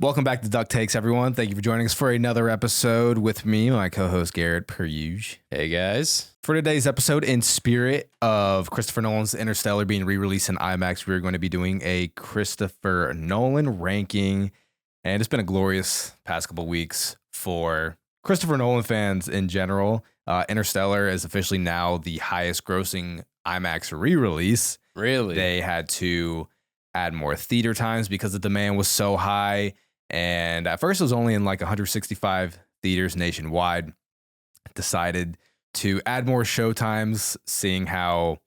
Welcome back to DuckTakes, everyone. Thank you for joining us for another episode with me, my co-host Garrett, per usual. Hey, guys. For today's episode, in spirit of Christopher Nolan's Interstellar being re-released in IMAX, we're going to be doing a Christopher Nolan ranking. And it's been a glorious past couple weeks for Christopher Nolan fans in general. Interstellar is officially now the highest grossing IMAX re-release. Really? They had to add more theater times because the demand was so high. And at first it was only in like 165 theaters nationwide. Decided to add more show times, seeing how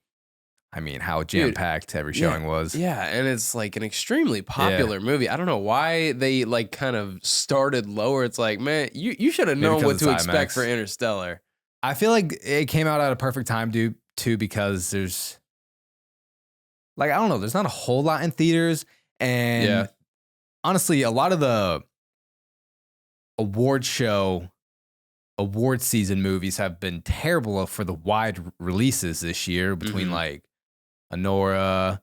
jam-packed every showing was. Yeah, and it's like an extremely popular movie. I don't know why they like kind of started lower. It's like, man, you should have known what to expect for Interstellar. I feel like it came out at a perfect time too, because there's like, I don't know, there's not a whole lot in theaters. And honestly, a lot of the award season movies have been terrible for the wide releases this year between like Anora,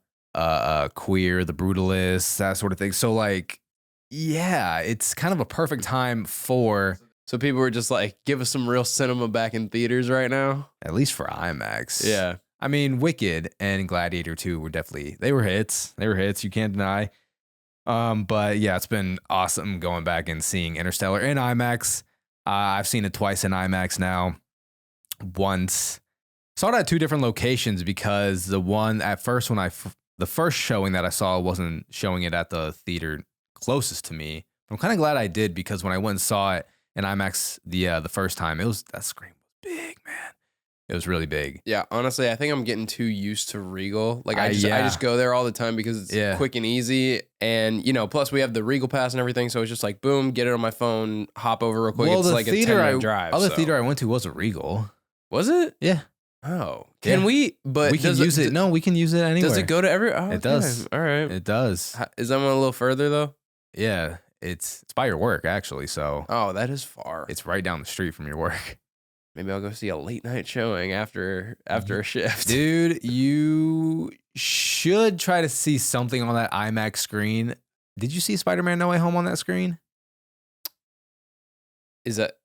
Queer, The Brutalist, that sort of thing. So like, yeah, it's kind of a perfect time for. So people were just like, give us some real cinema back in theaters right now. At least for IMAX. Yeah. I mean, Wicked and Gladiator 2 were they were hits. They were hits. You can't deny. But yeah, it's been awesome going back and seeing Interstellar in IMAX. I've seen it twice in IMAX now. Once saw it at two different locations because the one at first the first showing that I saw wasn't showing it at the theater closest to me. I'm kind of glad I did, because when I went and saw it in IMAX the first time, that screen was big, man. It was really big. Yeah, honestly, I think I'm getting too used to Regal. Like I just go there all the time because it's quick and easy, and plus we have the Regal pass and everything, so it's just like boom, get it on my phone, hop over real quick. Well, it's like a 10-minute drive. Other theater I went to was a Regal. Was it? Yeah. Oh, can we? But we can use it. No, we can use it anywhere. Does it go to every? Oh, it does. All right. It does. Is that one a little further though? Yeah, it's by your work actually. So. Oh, that is far. It's right down the street from your work. Maybe I'll go see a late night showing after a shift. Dude, you should try to see something on that IMAX screen. Did you see Spider-Man No Way Home on that screen? Is that?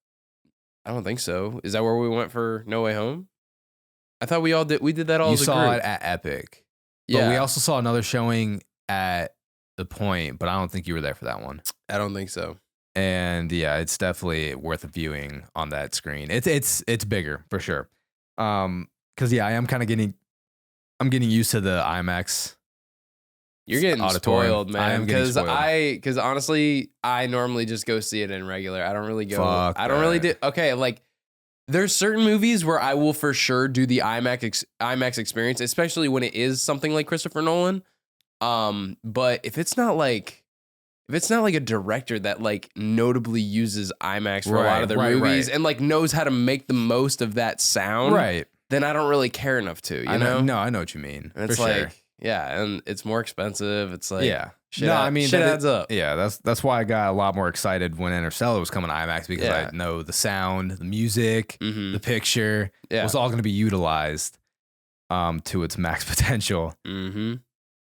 I don't think so. Is that where we went for No Way Home? I thought we all did. We did that all as a group. You saw it at Epic. Yeah. But we also saw another showing at The Point, but I don't think you were there for that one. I don't think so. And yeah, it's definitely worth a viewing on that screen. It's bigger for sure. Because yeah, I'm getting used to the IMAX. You're getting auditorium. Spoiled, man. I am getting spoiled. Because honestly, I normally just go see it in regular. I don't really go. I don't really do. Okay, like there's certain movies where I will for sure do the IMAX experience, especially when it is something like Christopher Nolan. But if it's not like a director that like notably uses IMAX for a lot of their movies and like knows how to make the most of that sound, right, then I don't really care enough to, you know? No, I know what you mean. And it's for like, sure. Yeah, and it's more expensive. It's like, yeah. Shit adds up. Yeah, that's why I got a lot more excited when Interstellar was coming to IMAX, because I know the sound, the music, the picture was all going to be utilized to its max potential. Mm-hmm.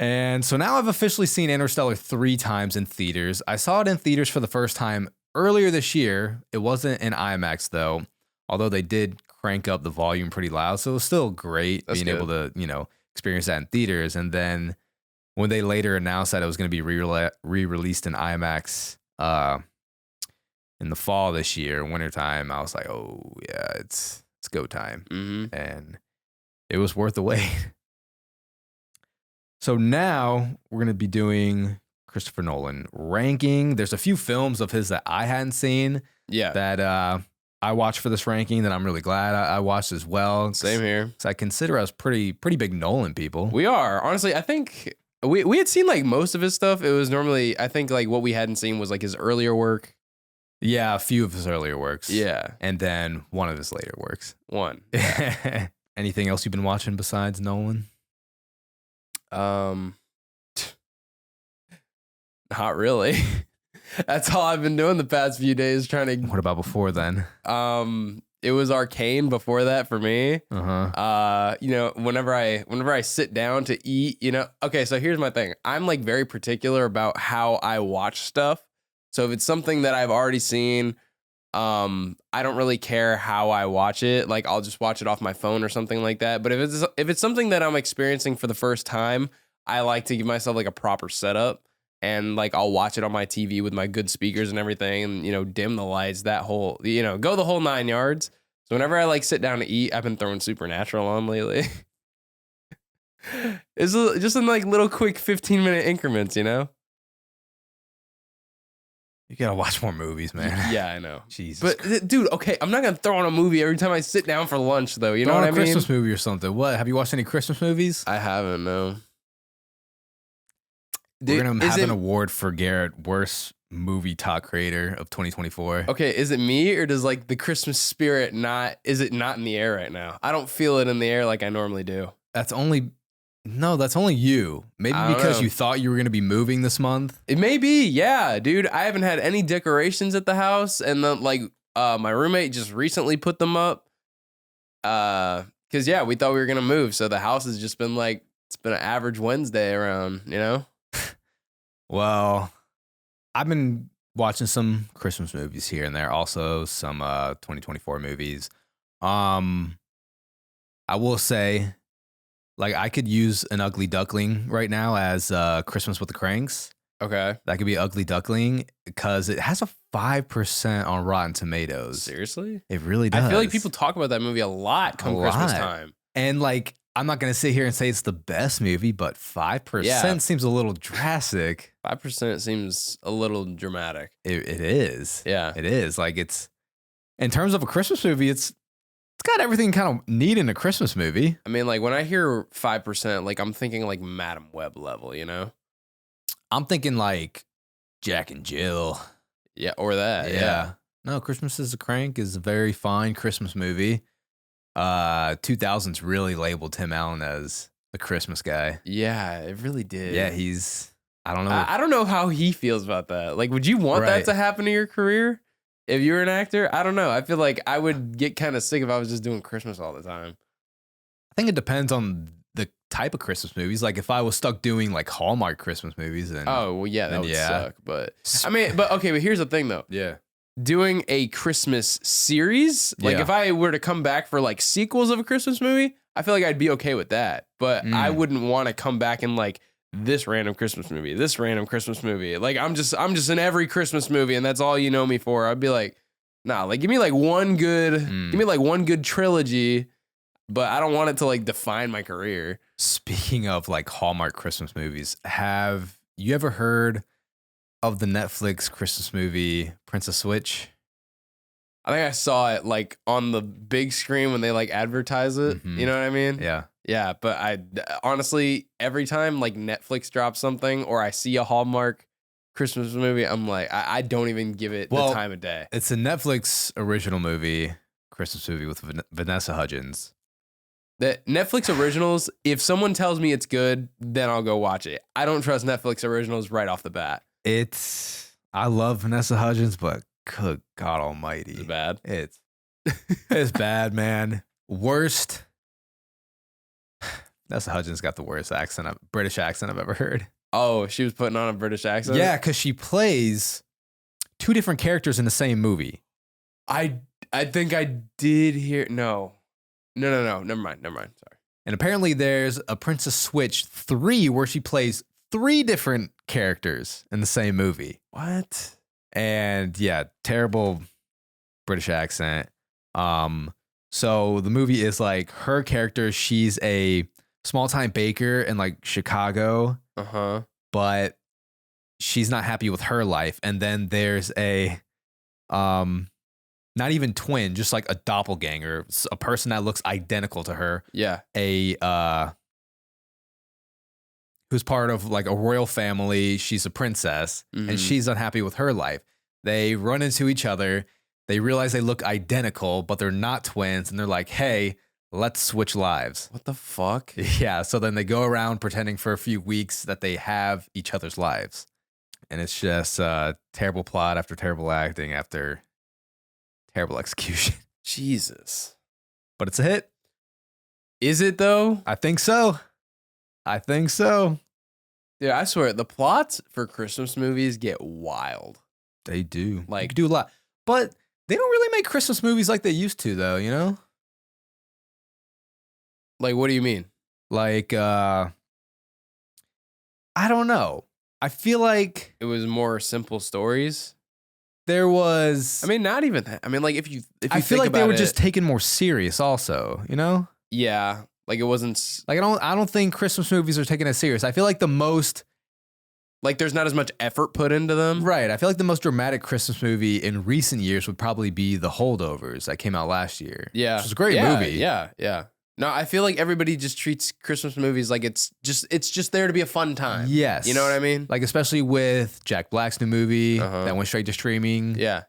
And so now I've officially seen Interstellar 3 times in theaters. I saw it in theaters for the first time earlier this year. It wasn't in IMAX though, although they did crank up the volume pretty loud. So it was still great able to, experience that in theaters. And then when they later announced that it was going to be re-released in IMAX in the fall this year, wintertime, I was like, oh yeah, it's go time. Mm-hmm. And it was worth the wait. So now we're going to be doing Christopher Nolan ranking. There's a few films of his that I hadn't seen that I watched for this ranking that I'm really glad I watched as well. Same here. So I consider us pretty big Nolan people. We are. Honestly, I think we had seen like most of his stuff. It was normally, I think like what we hadn't seen was like his earlier work. Yeah, a few of his earlier works. Yeah. And then one of his later works. One. Yeah. Anything else you've been watching besides Nolan? Not really. That's all I've been doing the past few days, trying to. What about before then? It was Arcane before that for me. Whenever I sit down to eat, okay, so here's my thing. I'm like very particular about how I watch stuff. So if it's something that I've already seen, I don't really care how I watch it. Like I'll just watch it off my phone or something like that. But if it's something that I'm experiencing for the first time, I like to give myself like a proper setup, and like I'll watch it on my TV with my good speakers and everything, and dim the lights, that whole go the whole 9 yards. So whenever I like sit down to eat, I've been throwing Supernatural on lately. It's just in like little quick 15-minute increments, You gotta watch more movies, man. Yeah, I know. Jesus. But dude, okay, I'm not gonna throw on a movie every time I sit down for lunch, though. You know what I mean? Christmas movie or something. What? Have you watched any Christmas movies? I haven't. No. We're gonna have an award for Garrett, worst movie talk creator of 2024. Okay, is it me or does like the Christmas spirit is it not in the air right now? I don't feel it in the air like I normally do. That's only you. Maybe because you thought you were gonna be moving this month. It may be, yeah, dude. I haven't had any decorations at the house, and then my roommate just recently put them up. Because we thought we were gonna move, so the house has just been like it's been an average Wednesday around, Well, I've been watching some Christmas movies here and there, also some 2024 movies. I will say, like, I could use an Ugly Duckling right now as Christmas with the Cranks. Okay. That could be Ugly Duckling because it has a 5% on Rotten Tomatoes. Seriously? It really does. I feel like people talk about that movie a lot come Christmas time. And like, I'm not going to sit here and say it's the best movie, but 5% seems a little drastic. 5% seems a little dramatic. It is. Yeah. It is. Like, it's, in terms of a Christmas movie, it's got everything kind of neat in a Christmas movie. I mean, like, when I hear 5%, like, I'm thinking like Madam Web level, I'm thinking like Jack and Jill. Yeah, or that. Yeah. No, Christmas is a Crank is a very fine Christmas movie. 2000s really labeled Tim Allen as the Christmas guy. Yeah, it really did. Yeah, I don't know. I don't know how he feels about that. Like, would you want that to happen to your career if you were an actor? I don't know. I feel like I would get kind of sick if I was just doing Christmas all the time. I think it depends on the type of Christmas movies. Like, if I was stuck doing like Hallmark Christmas movies, then that would suck. But I mean, but here's the thing though. Yeah. Doing a Christmas series, like if I were to come back for like sequels of a Christmas movie, I feel like I'd be okay with that. But I wouldn't want to come back in like this random Christmas movie. Like I'm just in every Christmas movie, and that's all you know me for. I'd be like, nah, like give me like one good trilogy, but I don't want it to like define my career. Speaking of like Hallmark Christmas movies, have you ever heard of the Netflix Christmas movie Princess Switch? I think I saw it like on the big screen when they like advertise it. You know what I mean? Yeah. Yeah, but I honestly, every time like Netflix drops something or I see a Hallmark Christmas movie, I'm like, I don't even give it the time of day. It's a Netflix original movie, Christmas movie with Vanessa Hudgens. The Netflix originals, if someone tells me it's good, then I'll go watch it. I don't trust Netflix originals right off the bat. I love Vanessa Hudgens, but good God almighty. Is it bad? It's bad, man. Worst. Vanessa Hudgens got the worst British accent I've ever heard. Oh, she was putting on a British accent? Yeah, because she plays two different characters in the same movie. I think I did hear. No. Never mind. Sorry. And apparently there's a Princess Switch 3 where she plays 3 different characters in the same movie. What? And yeah, terrible British accent. So the movie is like her character, she's a small-time baker in like Chicago. Uh-huh. But she's not happy with her life. And then there's a not even twin, just like a doppelganger, a person that looks identical to her. Yeah. Who's part of like a royal family. She's a princess and she's unhappy with her life. They run into each other. They realize they look identical, but they're not twins. And they're like, hey, let's switch lives. What the fuck? Yeah. So then they go around pretending for a few weeks that they have each other's lives. And it's just terrible plot after terrible acting after terrible execution. Jesus. But it's a hit. Is it though? I think so. Yeah, I swear, the plots for Christmas movies get wild. They do. You Like, could do a lot. But they don't really make Christmas movies like they used to, though, you know? like, what do you mean? Like, I don't know. I feel like It was more simple stories. there was. I mean, not even that. I mean, like, if you I feel think like they about were it, just taken more serious, also, you know? yeah, like it wasn't Like, I don't think Christmas movies are taken as serious. I feel like the most. like there's not as much effort put into them. Right. I feel like the most dramatic Christmas movie in recent years would probably be The Holdovers that came out last year. Yeah, Which was a great yeah, movie. Yeah. No, I feel like everybody just treats Christmas movies like it's just there to be a fun time. Yes. You know what I mean? Like, especially with Jack Black's new movie Uh-huh. that went straight to streaming. Yeah.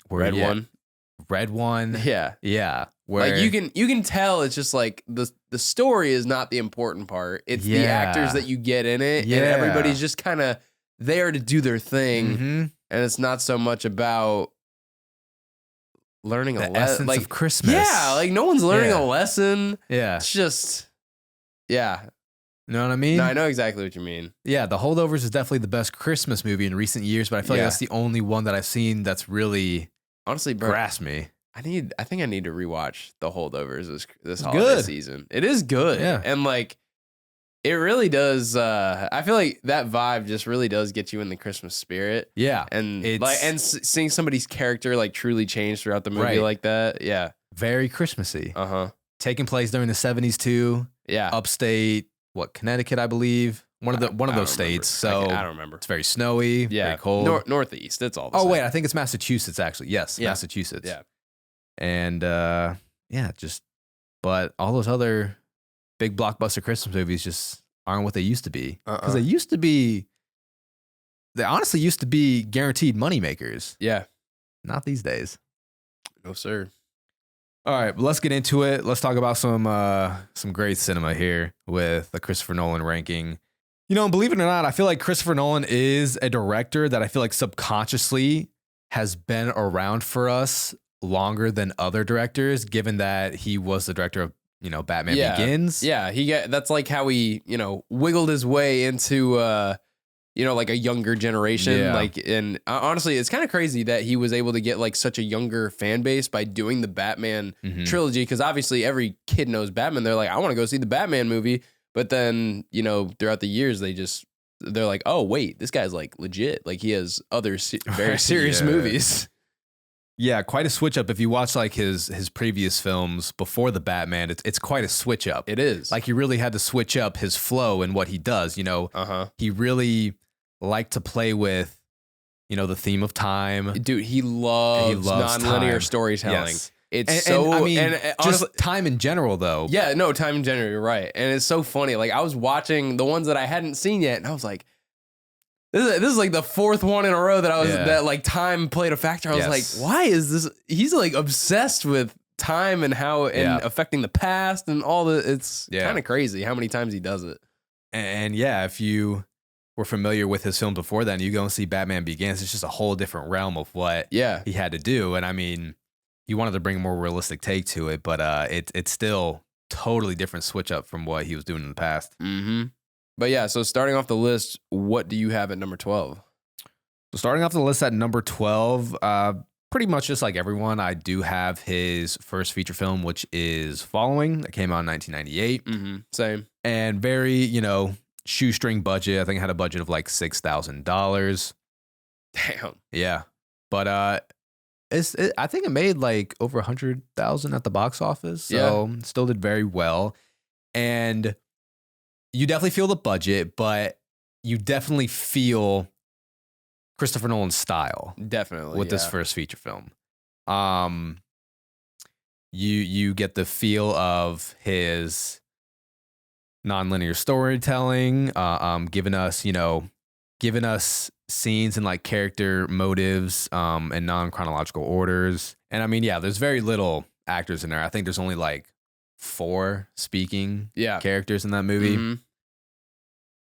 Where, Red One. Yeah. Yeah. Where, Like you can tell it's just like the story is not the important part. It's the actors that you get in it, and everybody's just kind of there to do their thing, and it's not so much about learning the a essence like of Christmas. yeah, like no one's learning a lesson. Yeah. It's just yeah. You know what I mean? No, I know exactly what you mean. Yeah, The Holdovers is definitely the best Christmas movie in recent years, but I feel like that's the only one that I've seen that's really Honestly, bro, grasped me. I think I need to rewatch The Holdovers this holiday season. It is good. Yeah. And like it really does I feel like that vibe just really does get you in the Christmas spirit. Yeah. And It's- like seeing somebody's character like truly change throughout the movie Right. like that. Yeah. Very Christmassy. Uh-huh. Taking place during the 70s too. Yeah. Upstate, Connecticut, I believe. One of I those don't states. remember. So I don't remember. it's very snowy, Yeah. very cold. Northeast. That's all. The Oh, same. wait, I think it's Massachusetts, actually. Yes, Yeah. Massachusetts. Yeah. And but all those other big blockbuster Christmas movies just aren't what they used to be. Because they honestly used to be guaranteed money makers. Yeah. Not these days. No, sir. All right, but let's get into it. Let's talk about some great cinema here with the Christopher Nolan ranking. You know, believe it or not, I feel like Christopher Nolan is a director that I feel like subconsciously has been around for us longer than other directors, given that he was the director of, Batman Begins. Yeah, that's like how he, wiggled his way into like a younger generation. Yeah. Like, and honestly, it's kind of crazy that he was able to get like such a younger fan base by doing the Batman trilogy. Because obviously, every kid knows Batman. They're like, I want to go see the Batman movie. But then, throughout the years, they're like, oh wait, this guy's like legit. Like he has other very serious movies. Yeah, quite a switch up. If you watch like his previous films before the Batman, it's quite a switch up. It is. Like he really had to switch up his flow and what he does. He really liked to play with, the theme of time. Dude, he loves nonlinear time. storytelling. Yes. It's Just time in general, though. Yeah, no, time in general, you're right. And it's so funny. Like, I was watching the ones that I hadn't seen yet, and I was like, this is like the fourth one in a row that that like time played a factor. I was like, why is this? He's like obsessed with time and how affecting the past and all the. It's kind of crazy how many times he does it. And if you were familiar with his film before then, you go and see Batman Begins. It's just a whole different realm of what he had to do. And I mean, he wanted to bring a more realistic take to it, but it's still totally different switch up from what he was doing in the past. Mm-hmm. But yeah, so starting off the list, what do you have at number 12? So starting off the list at number 12, pretty much just like everyone, I do have his first feature film, which is Following. That came out in 1998. Mm-hmm. Same. And very, shoestring budget. I think it had a budget of like $6,000. Damn. Yeah. But I think it made like over 100,000 at the box office. So still did very well. And you definitely feel the budget, but you definitely feel Christopher Nolan's style. Definitely. With this first feature film. You get the feel of his nonlinear storytelling, giving us scenes and like character motives and non-chronological orders. And I mean, there's very little actors in there. I think there's only like 4 speaking characters in that movie. Mm-hmm.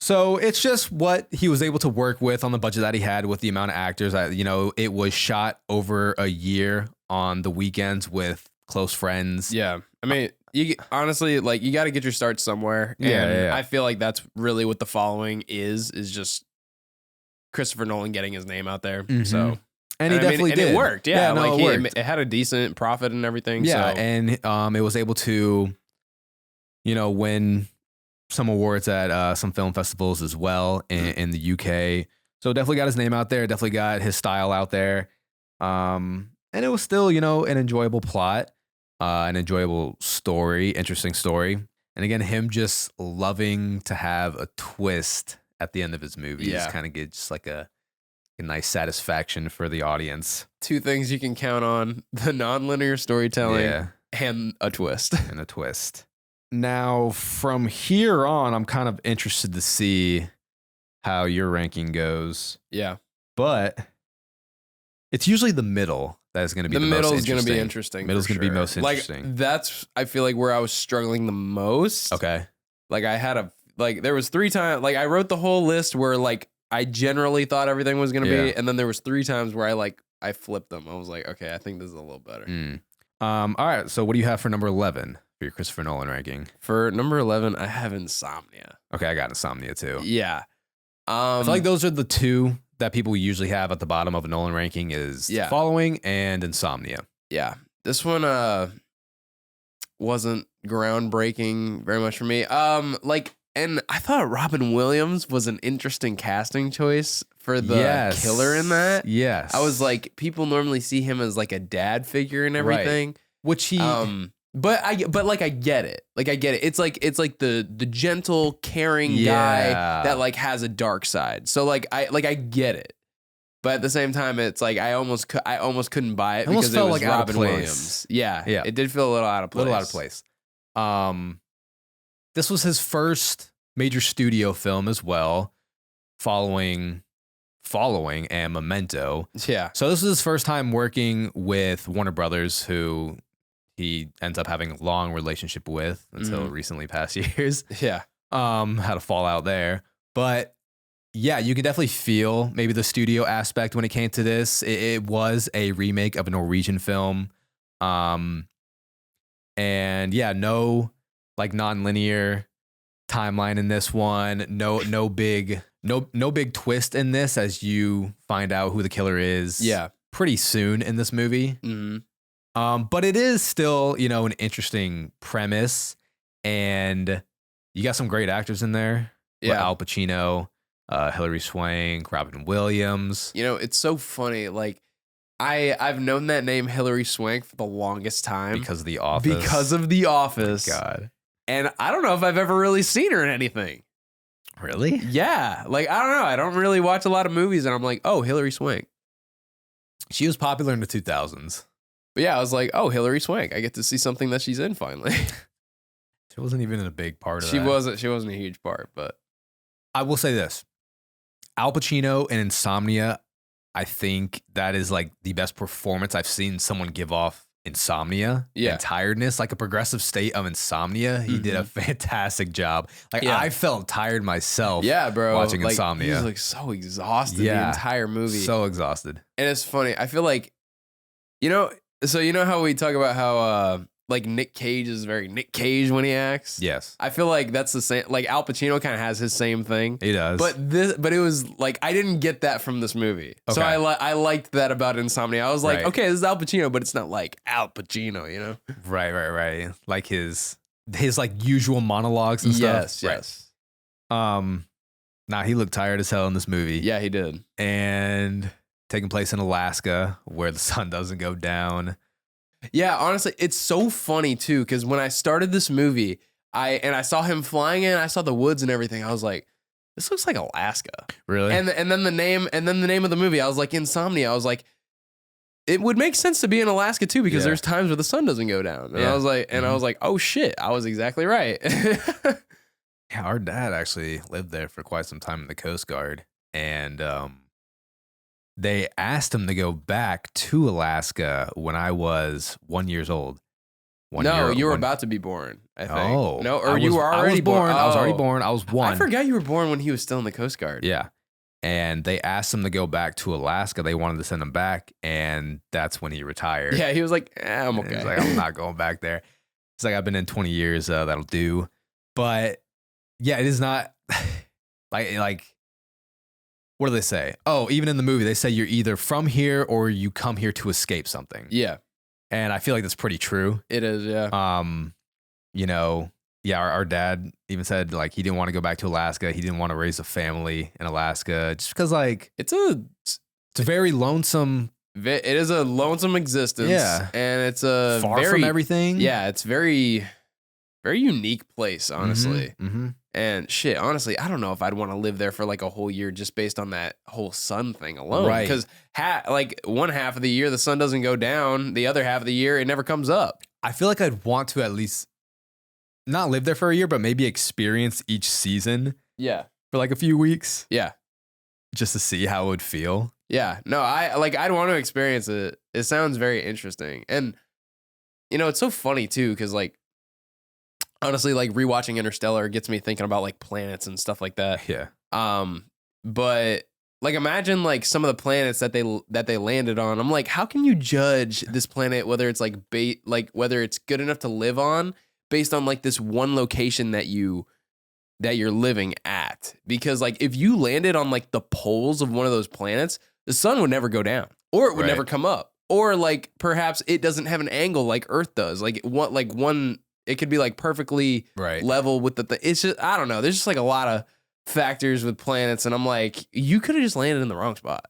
So it's just what he was able to work with on the budget that he had with the amount of actors. It was shot over a year on the weekends with close friends. Yeah. I mean, you honestly, like, you got to get your start somewhere. And I feel like that's really what The Following is just Christopher Nolan getting his name out there. Mhm. So And he definitely did. it worked. Yeah, no, like it worked. it had a decent profit and everything. Yeah, so. and it was able to, win some awards at some film festivals as well in the UK. So definitely got his name out there. Definitely got his style out there. And it was still, an enjoyable plot, an enjoyable story, interesting story. And again, him just loving to have a twist at the end of his movies kind of get just like a nice satisfaction for the audience. Two things you can count on: the nonlinear storytelling and a twist. And a twist. Now, from here on, I'm kind of interested to see how your ranking goes. Yeah. But it's usually the middle that is going to be the middle most is going to be interesting. interesting. Middle's going to be most interesting. Like that's, I feel like, where I was struggling the most. Okay. Like I had there was 3 times, like I wrote the whole list where like I generally thought everything was going to be, and then there was 3 times where I flipped them. I was like, okay, I think this is a little better. All right. So what do you have for number 11 for your Christopher Nolan ranking? For number 11, I have Insomnia. Okay, I got Insomnia too. Yeah. I feel like those are the 2 that people usually have at the bottom of a Nolan ranking is Following and Insomnia. Yeah. This one wasn't groundbreaking very much for me. And I thought Robin Williams was an interesting casting choice for the killer in that. Yes. I was like, people normally see him as like a dad figure and everything. Right. Which he but I get it. Like I get it. It's like the gentle, caring guy that like has a dark side. So I get it. But at the same time, it's like I almost couldn't buy it because it was like Robin Williams. Yeah. It did feel a little out of place. This was his first major studio film as well, following and Memento. Yeah. So this was his first time working with Warner Brothers, who he ends up having a long relationship with until recently past years. Yeah. Had a fallout there. But yeah, you can definitely feel maybe the studio aspect when it came to this. It was a remake of a Norwegian film. And yeah, no like non-linear timeline in this one. No big twist in this as you find out who the killer is. Yeah. Pretty soon in this movie. But it is still, an interesting premise, and you got some great actors in there. Yeah. Al Pacino, Hilary Swank, Robin Williams. It's so funny. Like I've known that name Hilary Swank for the longest time because of The Office. Oh my God. And I don't know if I've ever really seen her in anything. Really? Yeah. Like, I don't know. I don't really watch a lot of movies, and I'm like, oh, Hilary Swank. She was popular in the 2000s. But yeah, I was like, oh, Hilary Swank. I get to see something that she's in finally. She wasn't even in a big part of that. She wasn't a huge part, but I will say this. Al Pacino in Insomnia, I think that is like the best performance I've seen someone give off insomnia and tiredness, like a progressive state of insomnia. He did a fantastic job. Like I felt tired myself. Yeah, bro. Watching like, Insomnia. He was like so exhausted the entire movie. So exhausted. And it's funny. I feel like, so you know how we talk about how like Nick Cage is very Nick Cage when he acts? Yes. I feel like that's the same. Like Al Pacino kind of has his same thing. He does. But it was like I didn't get that from this movie. Okay. So I liked that about Insomnia. I was like, okay, this is Al Pacino, but it's not like Al Pacino, Right. Like his like usual monologues and stuff. Yes. Nah, he looked tired as hell in this movie. Yeah, he did. And taking place in Alaska where the sun doesn't go down. Yeah, honestly, it's so funny too, because when I started this movie, I saw him flying in, I saw the woods and everything. I was like, this looks like Alaska. Really? And then the name of the movie, I was like, Insomnia. I was like, it would make sense to be in Alaska too, because there's times where the sun doesn't go down. And I was like, oh shit, I was exactly right. Yeah, our dad actually lived there for quite some time in the Coast Guard, and they asked him to go back to Alaska when I was 1 year old. You were about to be born, I think. Oh. No, or you were already born. I was already born. I was 1. I forgot you were born when he was still in the Coast Guard. Yeah. And they asked him to go back to Alaska. They wanted to send him back, and that's when he retired. Yeah, he was like, I'm okay. He's like, I'm not going back there. He's like, I've been in 20 years. That'll do. But yeah, it is not like what do they say? Oh, even in the movie, they say you're either from here or you come here to escape something. Yeah. And I feel like that's pretty true. It is, yeah. You know, yeah, our dad even said like he didn't want to go back to Alaska. He didn't want to raise a family in Alaska just because like It's a very lonesome. It is a lonesome existence. Yeah. And it's a Far from everything. Yeah, it's very, very unique place, honestly. Mm-hmm. And shit, honestly, I don't know if I'd want to live there for like a whole year just based on that whole sun thing alone. Right. Because like one half of the year, the sun doesn't go down. The other half of the year, it never comes up. I feel like I'd want to at least not live there for a year, but maybe experience each season Yeah. for like a few weeks Yeah. just to see how it would feel. Yeah. No, I'd want to experience it. It sounds very interesting. And, you know, it's so funny too, because like, honestly, like rewatching Interstellar gets me thinking about like planets and stuff like that. Yeah. But like imagine like some of the planets that they landed on. I'm like, how can you judge this planet whether it's like whether it's good enough to live on based on like this one location that you're living at? Because like if you landed on like the poles of one of those planets, the sun would never go down or it would never come up. Or like perhaps it doesn't have an angle like Earth does. Like one it could be like perfectly level with it's just, I don't know. There's just like a lot of factors with planets. And I'm like, you could have just landed in the wrong spot.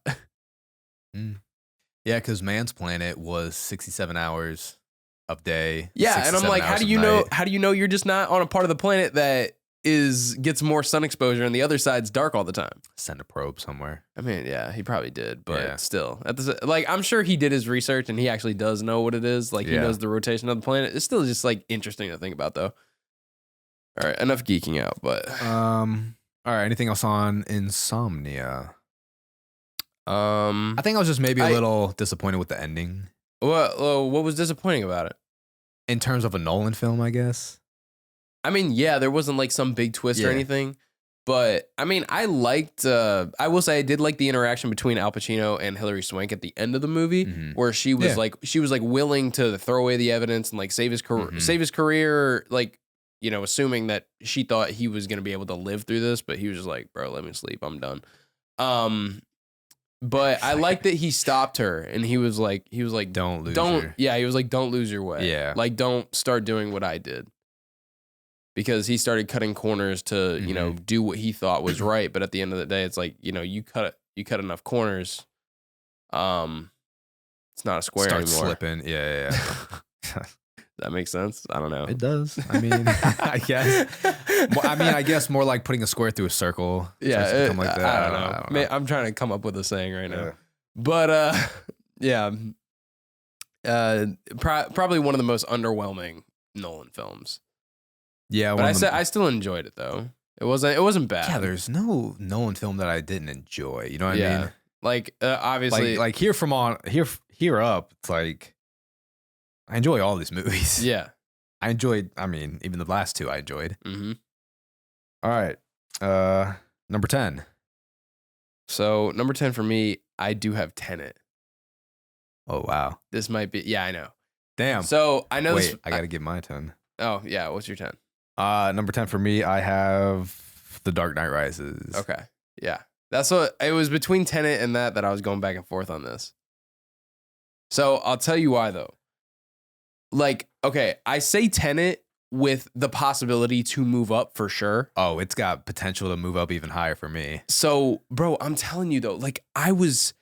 Yeah. Cause man's planet was 67 hours of day. Yeah. And I'm like, how do you know you're just not on a part of the planet that gets more sun exposure and the other side's dark all the time? Send a probe somewhere. I mean, yeah, he probably did, but still, like, I'm sure he did his research and he actually does know what it is. Like, he knows the rotation of the planet. It's still just like interesting to think about, though. All right, enough geeking out, but all right. Anything else on Insomnia? I think I was just maybe a little disappointed with the ending. What was disappointing about it? In terms of a Nolan film, I guess. I mean, yeah, there wasn't like some big twist or anything, but I mean, I will say I did like the interaction between Al Pacino and Hilary Swank at the end of the movie, where she was like willing to throw away the evidence and like save his career, like, you know, assuming that she thought he was going to be able to live through this, but he was just like, bro, let me sleep. I'm done. But I like that he stopped her and he was like, don't lose her. Yeah. He was like, don't lose your way. Yeah. Like, don't start doing what I did. Because he started cutting corners to, you know, do what he thought was right. But at the end of the day, it's like, you know, you cut enough corners. It's not a square anymore. Start slipping. Yeah. That makes sense. I don't know. It does. I mean, I guess. I guess more like putting a square through a circle. Yeah. Something like that. I don't know. I'm trying to come up with a saying right now. But, yeah. Probably one of the most underwhelming Nolan films. Yeah, but I still enjoyed it though. It wasn't bad. Yeah, there's no Nolan film that I didn't enjoy. You know what I mean? Like obviously, like here up, it's like I enjoy all these movies. Yeah, I enjoyed. I mean, even the last two I enjoyed. Mm-hmm. All right, number 10. So number 10 for me, I do have Tenet. Oh wow, this might be. Yeah, I know. Damn. So I know. Wait, I gotta get my 10. Oh yeah, what's your 10? Number 10 for me, I have The Dark Knight Rises. Okay. Yeah. That's what it was between Tenet and that I was going back and forth on this. So I'll tell you why though. Like, okay, I say Tenet with the possibility to move up for sure. Oh, it's got potential to move up even higher for me. So, bro, I'm telling you though, like I was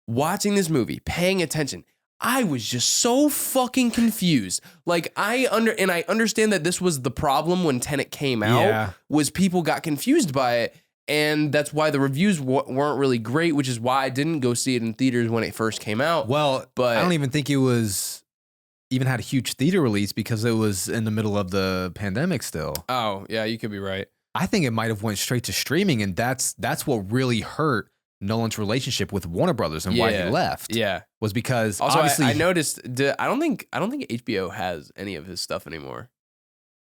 watching this movie, paying attention. I was just so fucking confused. Like I understand that this was the problem when Tenet came out, was people got confused by it, and that's why the reviews weren't really great, which is why I didn't go see it in theaters when it first came out. Well, but I don't even think it was even had a huge theater release because it was in the middle of the pandemic still. Oh, yeah, you could be right. I think it might have went straight to streaming, and that's what really hurt Nolan's relationship with Warner Brothers and why he left. Yeah, was because also obviously I noticed. I don't think HBO has any of his stuff anymore.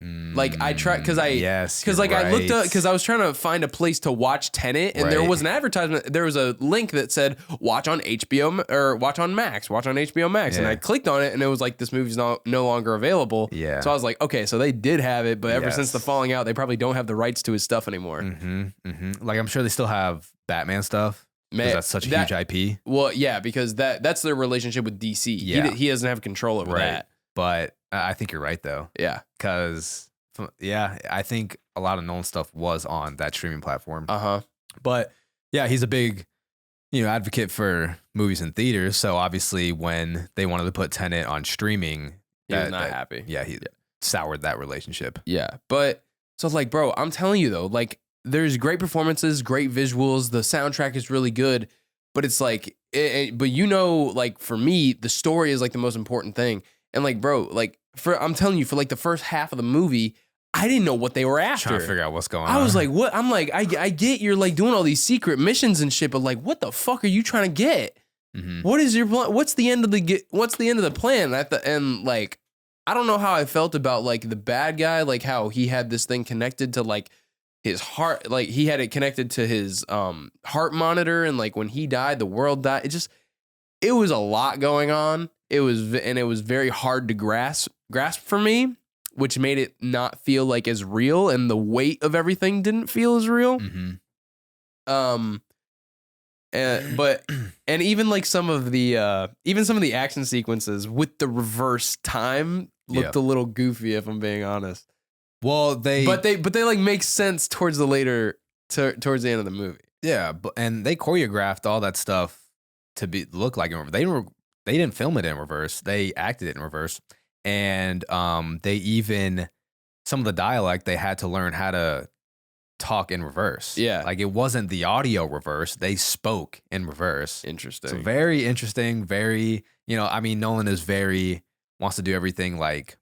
Like I tried because I I looked up because I was trying to find a place to watch Tenet and there was an advertisement. There was a link that said watch on HBO or watch on Max, watch on HBO Max, and I clicked on it and it was like this movie's no longer available. Yeah, so I was like, okay, so they did have it, but ever since the falling out, they probably don't have the rights to his stuff anymore. Like I'm sure they still have Batman stuff. Because that's such a huge IP. Well, yeah, because that's their relationship with DC. Yeah. He doesn't have control over that. But I think you're right, though. Yeah. Because, I think a lot of Nolan stuff was on that streaming platform. Uh-huh. But, yeah, he's a big, advocate for movies in theaters. So, obviously, when they wanted to put Tenet on streaming, he was not happy. Yeah, he soured that relationship. Yeah. But, so, like, bro, I'm telling you, though, like, there's great performances, great visuals. The soundtrack is really good, but it's like, but like for me, the story is like the most important thing. And like, bro, like I'm telling you, for like the first half of the movie, I didn't know what they were after. Trying to figure out what's going on. I was like, what? I'm like, I get you're like doing all these secret missions and shit, but like, what the fuck are you trying to get? Mm-hmm. What is your plan? What's the end of the plan at the end? Like, I don't know how I felt about like the bad guy, like how he had this thing connected to like his heart, like he had it connected to his heart monitor, and like when he died, the world died. It was a lot going on. It was very hard to grasp for me, which made it not feel like as real, and the weight of everything didn't feel as real. Mm-hmm. And even like some of the action sequences with the reverse time looked a little goofy, if I'm being honest. Well, they like make sense towards the end of the movie. Yeah, and they choreographed all that stuff to look like they didn't film it in reverse. They acted it in reverse, and they even some of the dialect they had to learn how to talk in reverse. Yeah, like it wasn't the audio reverse; they spoke in reverse. Interesting. So very interesting. Very Nolan wants to do everything like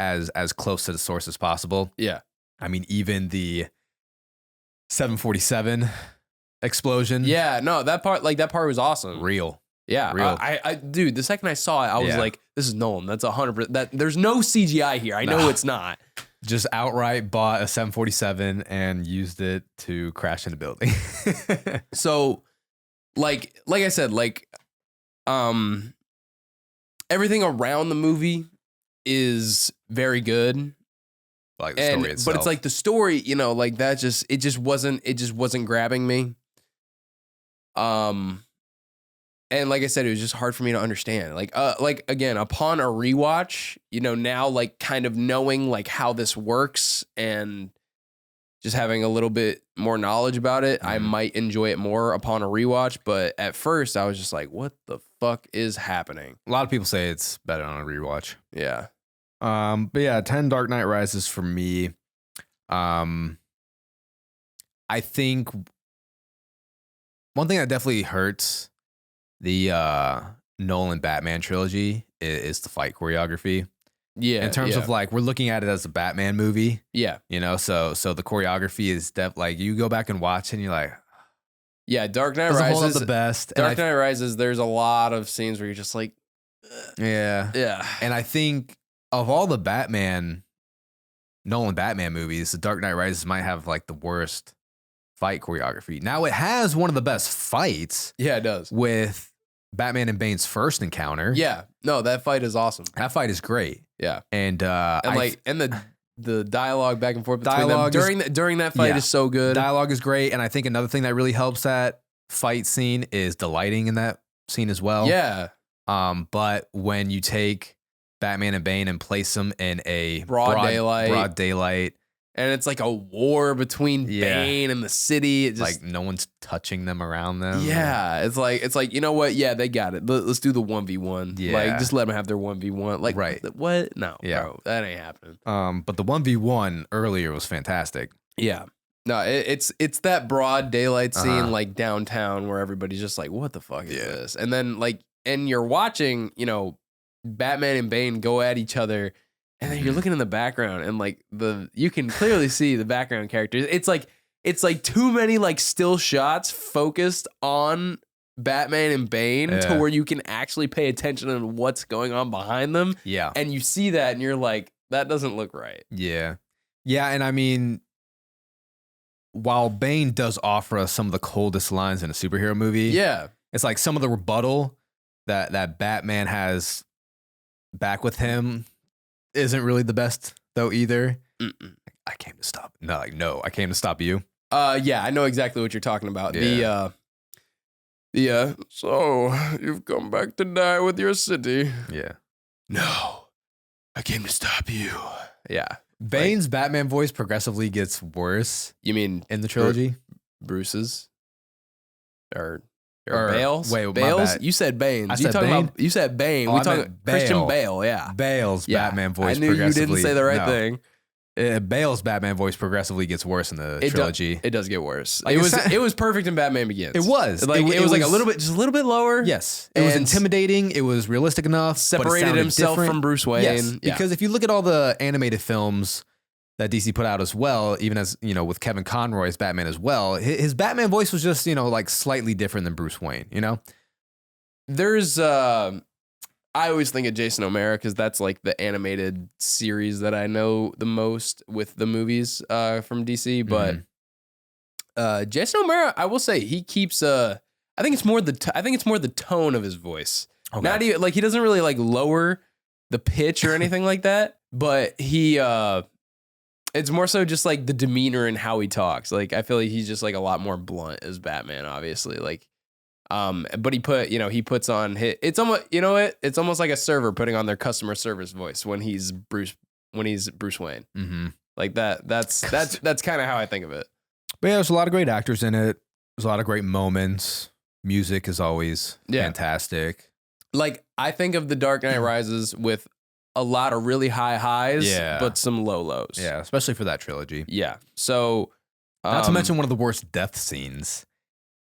as close to the source as possible. Yeah. I mean, even the 747 explosion. Yeah, no, that part was awesome. Real. Yeah. Real. Dude, the second I saw it, I was like, this is Nolan. That's 100%. That there's no CGI here. I know it's not. Just outright bought a 747 and used it to crash in a building. So, like I said, like, everything around the movie is very good. Like the story itself. But it's like the story, like that it just wasn't grabbing me. And like I said, it was just hard for me to understand. Like again, upon a rewatch, now like kind of knowing like how this works and just having a little bit more knowledge about it, I might enjoy it more upon a rewatch. But at first I was just like, what the fuck is happening? A lot of people say it's better on a rewatch. Yeah. But yeah, 10 Dark Knight Rises for me. I think one thing that definitely hurts the Nolan Batman trilogy is the fight choreography. Yeah. In terms of like, we're looking at it as a Batman movie. Yeah. So the choreography is like you go back and watch and you're like, yeah, Dark Knight Rises hold up the best. Dark Knight Rises, there's a lot of scenes where you're just like, yeah. And I think of all the Nolan Batman movies, The Dark Knight Rises might have like the worst fight choreography. Now it has one of the best fights. Yeah, it does. With Batman and Bane's first encounter. Yeah. No, that fight is awesome. That fight is great. Yeah. And the dialogue back and forth between them during that fight is so good. Dialogue is great. And I think another thing that really helps that fight scene is the lighting in that scene as well. Yeah. But when you take Batman and Bane and place them in a broad daylight, and it's like a war between Bane and the city. It just, like no one's touching them around them. Yeah, it's like you know what? Yeah, they got it. Let's do the 1v1. Yeah, like just let them have their 1v1. Like what? No, bro, that ain't happening. But the 1v1 earlier was fantastic. Yeah. No, it's that broad daylight scene like downtown where everybody's just like, what the fuck is this? And then and you're watching, Batman and Bane go at each other. And then you're looking in the background and like you can clearly see the background characters. It's like too many like still shots focused on Batman and Bane to where you can actually pay attention to what's going on behind them. Yeah. And you see that and you're like, that doesn't look right. Yeah. Yeah. And I mean, while Bane does offer us some of the coldest lines in a superhero movie. Yeah. It's like some of the rebuttal that Batman has back with him isn't really the best though either. Mm-mm. I came to stop. No, I came to stop you. Yeah, I know exactly what you're talking about. So you've come back to die with your city. Yeah. No, I came to stop you. Yeah. Bane's Batman voice progressively gets worse You mean in the trilogy. Bruce's? Or Or- Bale's? wait, my Bale's? bad. You said Bane's. I You said talking Bane? about? You said Bane. Oh, We I talking meant Christian Bale. Bale. Yeah. Bale's Yeah. Batman voice I knew you progressively. didn't say the right no. thing. Bale's Batman voice progressively gets worse in the It trilogy. It does get worse. Like, it was perfect in Batman Begins. It was. Like it was like a little bit, just a little bit lower. Yes. It was And intimidating. It was realistic enough. Separated but it sounded himself different. from Bruce Wayne. Yes. Yeah. Because if you look at all the animated films that DC put out as well, even as, with Kevin Conroy as Batman as well, his Batman voice was just, like slightly different than Bruce Wayne, There's I always think of Jason O'Mara because that's like the animated series that I know the most with the movies from DC. But Jason O'Mara, I will say he keeps I think it's more the tone of his voice. Okay. Not even like he doesn't really like lower the pitch or anything like that, but he it's more so just like the demeanor and how he talks. Like I feel like he's just like a lot more blunt as Batman, obviously. Like but he puts on it's almost it's almost like a server putting on their customer service voice when he's Bruce Wayne. Mm-hmm. Like that's kind of how I think of it. But yeah, there's a lot of great actors in it. There's a lot of great moments. Music is always fantastic. Like I think of The Dark Knight Rises with a lot of really high highs, but some low lows. Yeah, especially for that trilogy. Yeah. So not to mention one of the worst death scenes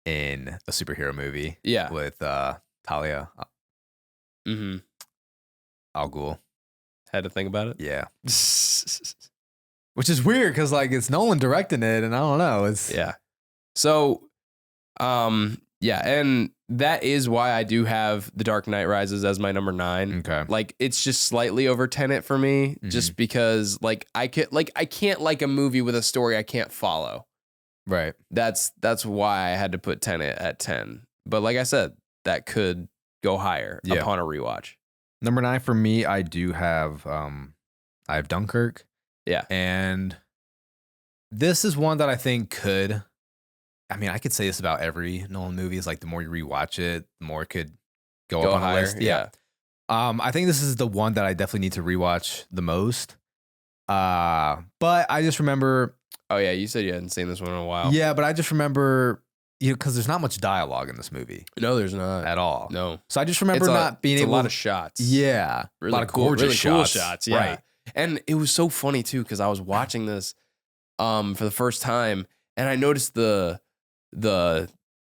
in a superhero movie. Yeah. With Talia Al Ghul. Had to think about it. Yeah. Which is weird because like it's Nolan directing it, and I don't know. It's So, and that is why I do have The Dark Knight Rises as my number 9. Okay. Like it's just slightly over Tenet for me, just because like I can't like a movie with a story I can't follow. Right. That's why I had to put Tenet at 10. But like I said, that could go higher upon a rewatch. Number 9 for me, I do have I have Dunkirk. Yeah. And this is one that I think could, I mean, I could say this about every Nolan movie. Is like the more you rewatch it, the more it could go up on higher. the list. Yeah. I think this is the one that I definitely need to rewatch the most. But I just remember. Oh yeah, you said you hadn't seen this one in a while. Yeah, but I just remember, because there's not much dialogue in this movie. No, there's not At all. No. So I just remember not being able. A lot of shots. Yeah. Really a lot of cool, gorgeous really shots. cool shots. Yeah. Right. And it was so funny too because I was watching this for the first time and I noticed the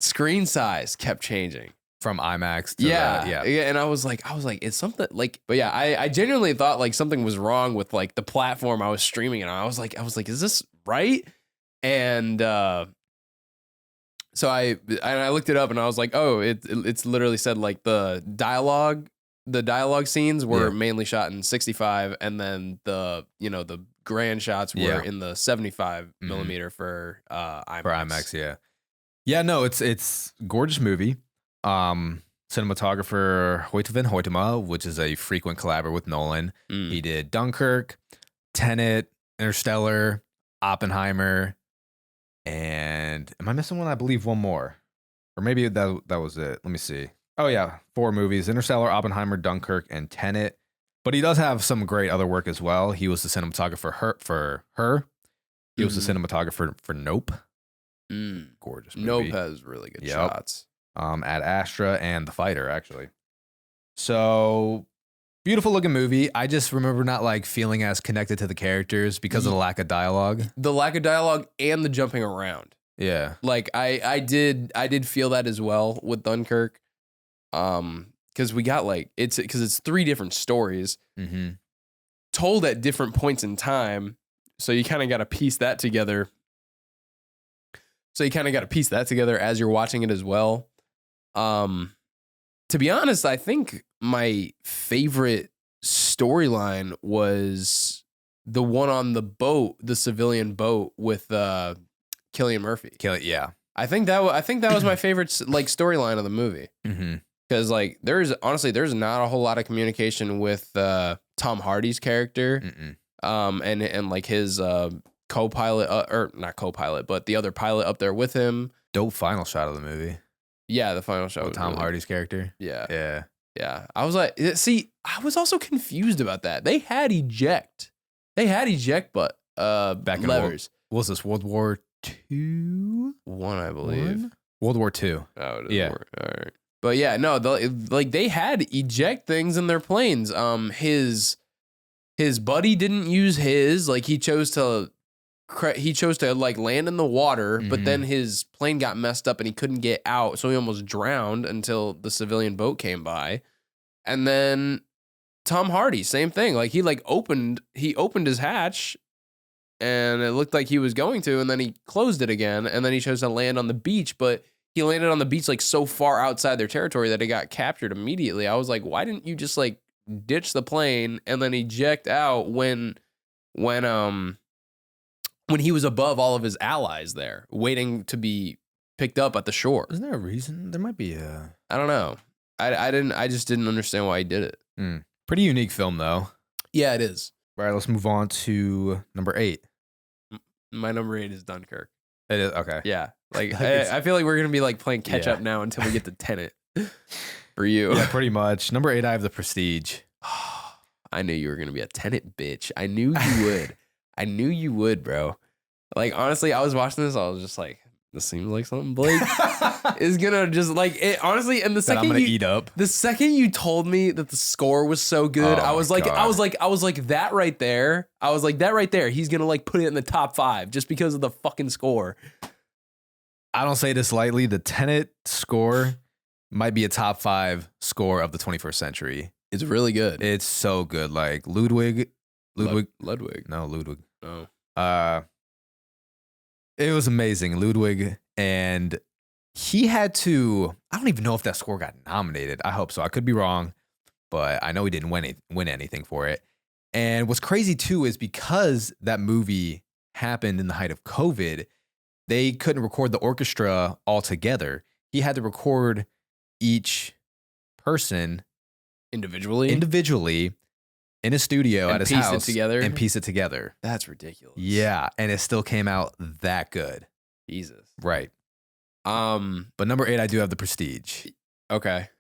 screen size kept changing From IMAX to yeah, and I was like, it's something like, but yeah, I genuinely thought like something was wrong with like the platform I was streaming it on. I was like, is this right? And so I looked it up and I was like, oh, it's literally said like the dialogue scenes were mainly shot in 65, and then the grand shots were in the 75 millimeter for IMAX. For IMAX, yeah. No, it's gorgeous movie. Cinematographer Hoyte van Hoytema, which is a frequent collaborator with Nolan. He did Dunkirk, Tenet, Interstellar, Oppenheimer, and am I missing one? I believe one more, or maybe that was it. Let me see. Oh yeah, 4 movies: Interstellar, Oppenheimer, Dunkirk, and Tenet. But he does have some great other work as well. He was the cinematographer for her. He was the cinematographer for Nope. Gorgeous movie. Nope has really good shots. Ad Astra and The Fighter, actually. So beautiful looking movie. I just remember not like feeling as connected to the characters because of the lack of dialogue. The lack of dialogue and the jumping around. Yeah. Like I did feel that as well with Dunkirk. Because we got like it's 3 different stories told at different points in time. So you kind of got to piece that together. As you're watching it as well. To be honest, I think my favorite storyline was the one on the boat, the civilian boat with Cillian Murphy. Yeah. I think that was my favorite like storyline of the movie. Because like there's not a whole lot of communication with Tom Hardy's character, and like his co-pilot, or not co-pilot, but the other pilot up there with him. Dope final shot of the movie. Yeah, the final shot. With Tom Hardy's character. Yeah. Yeah. Yeah. I was like, see, I was also confused about that. They had eject but Back in levers. What was this, World War II? One, I believe. World War II. Oh, it Yeah. work. All right. But yeah, no, like they had eject things in their planes. His buddy didn't use his. Like he chose to like land in the water, but then his plane got messed up and he couldn't get out, so he almost drowned until the civilian boat came by. And then Tom Hardy, same thing. Like he opened his hatch and it looked like he was going to, and then he closed it again, and then he chose to land on the beach, but he landed on the beach like so far outside their territory that he got captured immediately. I was like, why didn't you just like ditch the plane and then eject out when he was above all of his allies there, waiting to be picked up at the shore? Isn't there a reason? There might be a... I don't know. I just didn't understand why he did it. Pretty unique film, though. Yeah, it is. All right, let's move on to number 8. My number 8 is Dunkirk. It is? Okay. Yeah. Like, I feel like we're going to be like playing catch up now until we get to Tenet for you. Yeah, pretty much. Number 8, I have The Prestige. I knew you were going to be a Tenet bitch. I knew you would. I knew you would, bro. Like, honestly, I was watching this. I was just like, this seems like something Blake is gonna just like it. Honestly, and the second I'm gonna eat up. The second you told me that the score was so good, I was like, that right there. I was like, that right there. He's gonna like put it in the top 5 just because of the fucking score. I don't say this lightly. The Tenet score might be a top 5 score of the 21st century. It's really good. It's so good. Like Ludwig. Ludwig. No, Ludwig. Oh. It was amazing, Ludwig, and he had to. I don't even know if that score got nominated. I hope so. I could be wrong, but I know he didn't win anything for it. And what's crazy too is because that movie happened in the height of COVID, they couldn't record the orchestra all together. He had to record each person individually in a studio and at his house and piece it together. That's ridiculous. Yeah, and it still came out that good. Jesus. Right. But number 8, I do have The Prestige. Okay.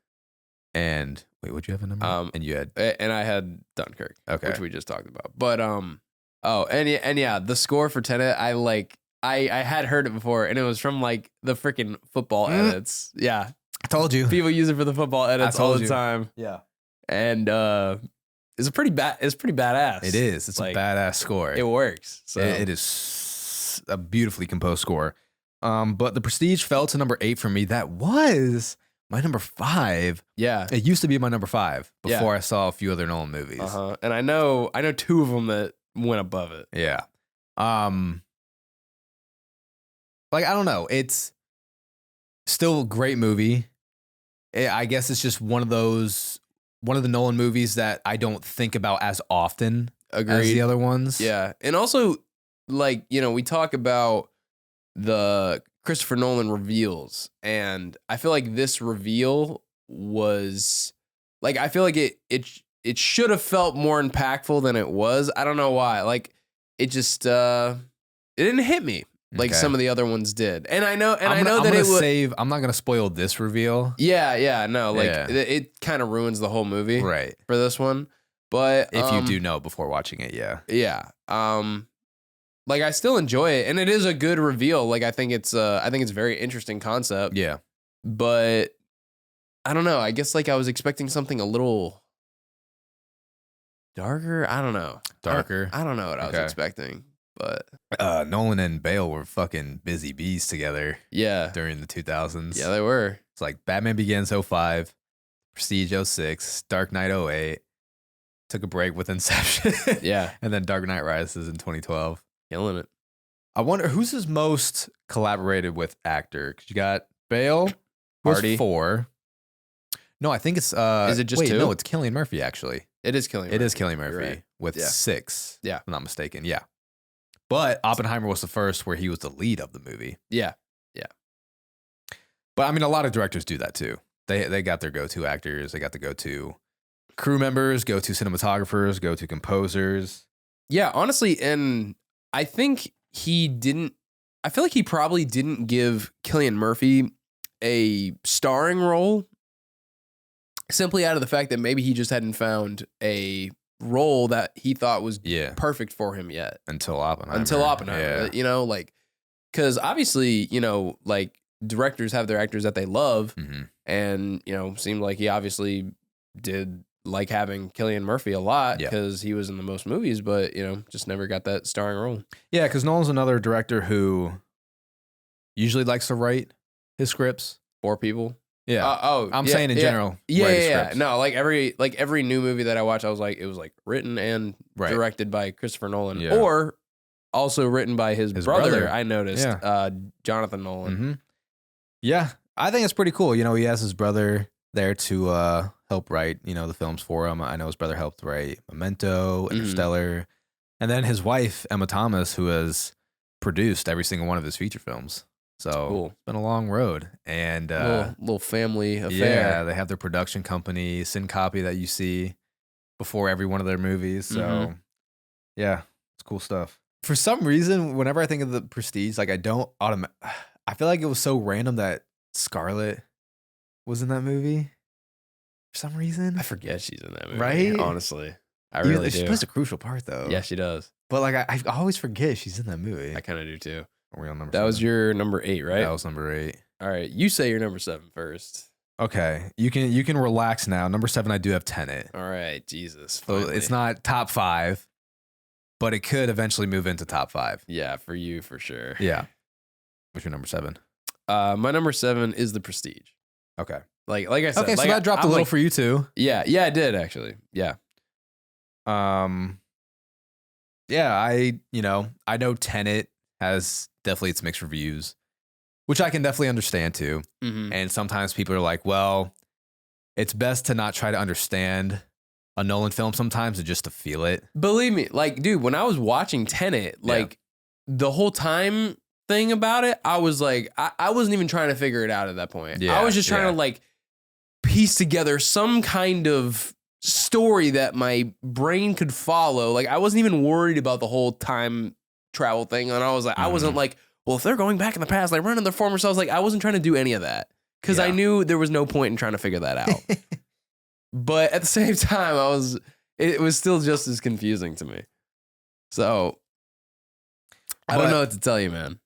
And wait, what'd you have a number? And you had, and I had Dunkirk. Okay. Which we just talked about. But and yeah, the score for Tenet, I had heard it before, and it was from like the freaking football edits. Yeah. I told you. People use it for the football edits all the time. Yeah. And it's pretty badass. It is. It's like, a badass score. It works. So it is a beautifully composed score. But The Prestige fell to number 8 for me. That was my number 5. Yeah. It used to be my number 5 before I saw a few other Nolan movies. And I know 2 of them that went above it. Yeah. Like, I don't know. It's still a great movie. I guess it's just one of the Nolan movies that I don't think about as often as the other ones. Yeah. And also, like, you know, we talk about the Christopher Nolan reveals, and I feel like this reveal was like, I feel like it should have felt more impactful than it was. I don't know why. Like, it just it didn't hit me like some of the other ones did. And I know I'm not gonna spoil this reveal. Yeah, no, like it kind of ruins the whole movie, right, for this one. But if you do know before watching it, yeah. Like, I still enjoy it, and it is a good reveal. Like, I think it's a very interesting concept. Yeah, but I don't know. I guess like I was expecting something a little darker. I don't know. I don't know what I was expecting. But Nolan and Bale were fucking busy bees together. Yeah, during the 2000s. Yeah, they were. It's like Batman Begins 05, Prestige 06, Dark Knight 08. Took a break with Inception. Yeah, and then Dark Knight Rises in 2012. Killing it. I wonder who's his most collaborated with actor. Because you got Bale, Hardy, 4. No, I think it's is it just 2? No, it's Cillian Murphy actually. It is Cillian Murphy. It is Cillian Murphy right. with 6. Yeah, if I'm not mistaken. Yeah. But Oppenheimer was the first where he was the lead of the movie. Yeah. But I mean, a lot of directors do that too. They got their go-to actors. They got the go-to crew members, go-to cinematographers, go-to composers. Yeah, honestly, and I think he didn't. I feel like he probably didn't give Cillian Murphy a starring role simply out of the fact that maybe he just hadn't found a role that he thought was perfect for him yet. Until Oppenheimer. Yeah. You know, like, because obviously, you know, like directors have their actors that they love. Mm-hmm. And, you know, seemed like he obviously did like having Cillian Murphy a lot because he was in the most movies, but, you know, just never got that starring role. Yeah, because Nolan's another director who usually likes to write his scripts for people. Yeah. I'm saying in general. Yeah. No, like every new movie that I watch, I was like, it was like written and directed by Christopher Nolan, or also written by his brother. I noticed, Jonathan Nolan. Mm-hmm. Yeah, I think it's pretty cool. You know, he has his brother there to help write, you know, the films for him. I know his brother helped write Memento, Interstellar, and then his wife Emma Thomas, who has produced every single one of his feature films. So It's been a long road, and little family affair. Yeah, they have their production company, Syncopy, that you see before every one of their movies. So yeah, it's cool stuff. For some reason, whenever I think of The Prestige, like I feel like it was so random that Scarlett was in that movie. For some reason, I forget she's in that movie. Right? Honestly, I really do. She plays a crucial part, though. Yeah, she does. But like, I always forget she's in that movie. I kind of do too. Are we on number? That 7? was your number 8, right? That was number 8. All right, you say your number 7 first. Okay, you can relax now. Number 7, I do have Tenet. All right, Jesus. So it's not top 5, but it could eventually move into top 5. Yeah, for you for sure. Yeah. What's your number 7? My number 7 is The Prestige. Okay. Like I said. Okay, so that dropped a little for you too. Yeah, I did actually. Yeah. Yeah, I know Tenet has definitely its mixed reviews, which I can definitely understand too. Mm-hmm. And sometimes people are like, well, it's best to not try to understand a Nolan film sometimes, and just to feel it. Believe me, like, dude, when I was watching Tenet, like the whole time thing about it, I was like, I wasn't even trying to figure it out at that point. I was just trying to like piece together some kind of story that my brain could follow. Like, I wasn't even worried about the whole time travel thing. And I was like, I wasn't like, well, if they're going back in the past, like running their former selves, like I wasn't trying to do any of that because I knew there was no point in trying to figure that out. But at the same time, it was still just as confusing to me. So I don't know what to tell you, man.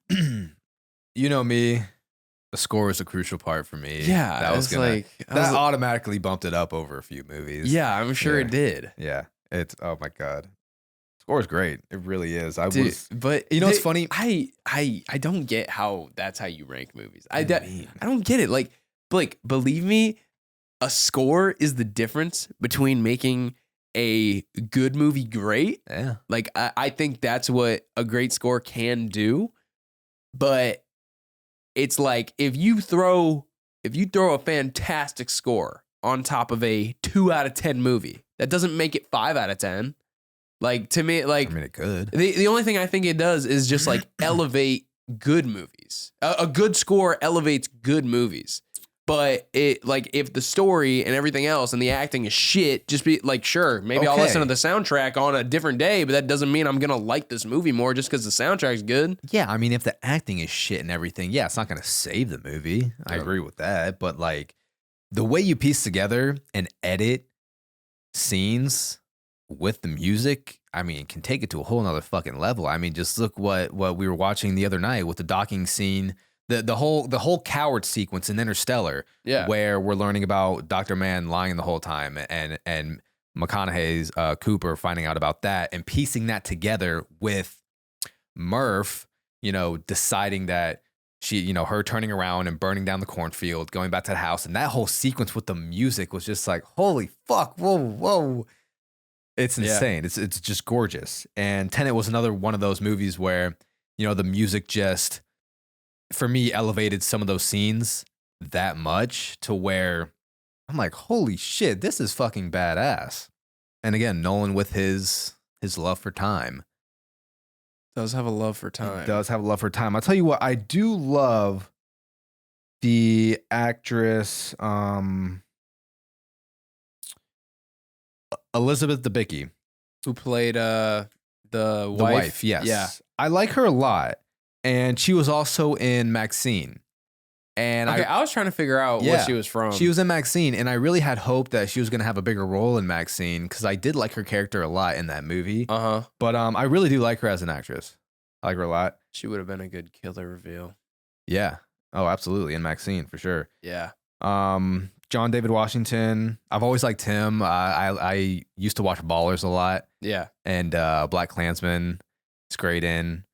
You know me. The score is a crucial part for me. Yeah, that automatically bumped it up over a few movies. Yeah, I'm sure it did. Yeah, it's oh my god, score is great. It really is. But you know what's funny? I don't get how that's how you rank movies. I don't get it. Like, believe me, a score is the difference between making a good movie great. Yeah, like I think that's what a great score can do, but. It's like if you throw a fantastic score on top of a 2 out of 10 movie, that doesn't make it 5 out of 10. Like, to me, like, I mean, it could. The only thing I think it does is just like elevate good movies. A good score elevates good movies. But it, like, if the story and everything else and the acting is shit, just be like, sure, maybe I'll listen to the soundtrack on a different day, but that doesn't mean I'm going to like this movie more just because the soundtrack's good. Yeah, I mean, if the acting is shit and everything, it's not going to save the movie. I agree with that. But, like, the way you piece together and edit scenes with the music, I mean, can take it to a whole nother fucking level. I mean, just look what we were watching the other night with the docking scene. The whole coward sequence in Interstellar, where we're learning about Dr. Mann lying the whole time, and McConaughey's Cooper finding out about that and piecing that together with Murph, deciding that she, her turning around and burning down the cornfield, going back to the house, and that whole sequence with the music was just like, holy fuck, whoa. It's insane. Yeah. It's just gorgeous. And Tenet was another one of those movies where, the music just, for me, elevated some of those scenes that much to where I'm like, holy shit, this is fucking badass. And again, Nolan with his love for time. Does have a love for time. He does have a love for time. I'll tell you what, I do love the actress Elizabeth Debicki. Who played The The wife. wife, yes. Yeah. I like her a lot. And she was also in Maxine. And Okay, I was trying to figure out what she was from. she was in Maxine, and I really had hoped that she was going to have a bigger role in Maxine because I did like her character a lot in that movie. But I really do like her as an actress. I like her a lot. She would have been a good killer reveal. Yeah. Oh, absolutely. In Maxine, for sure. Yeah. John David Washington. I've always liked him. I used to watch Ballers a lot. Yeah. And Black Klansman is great in.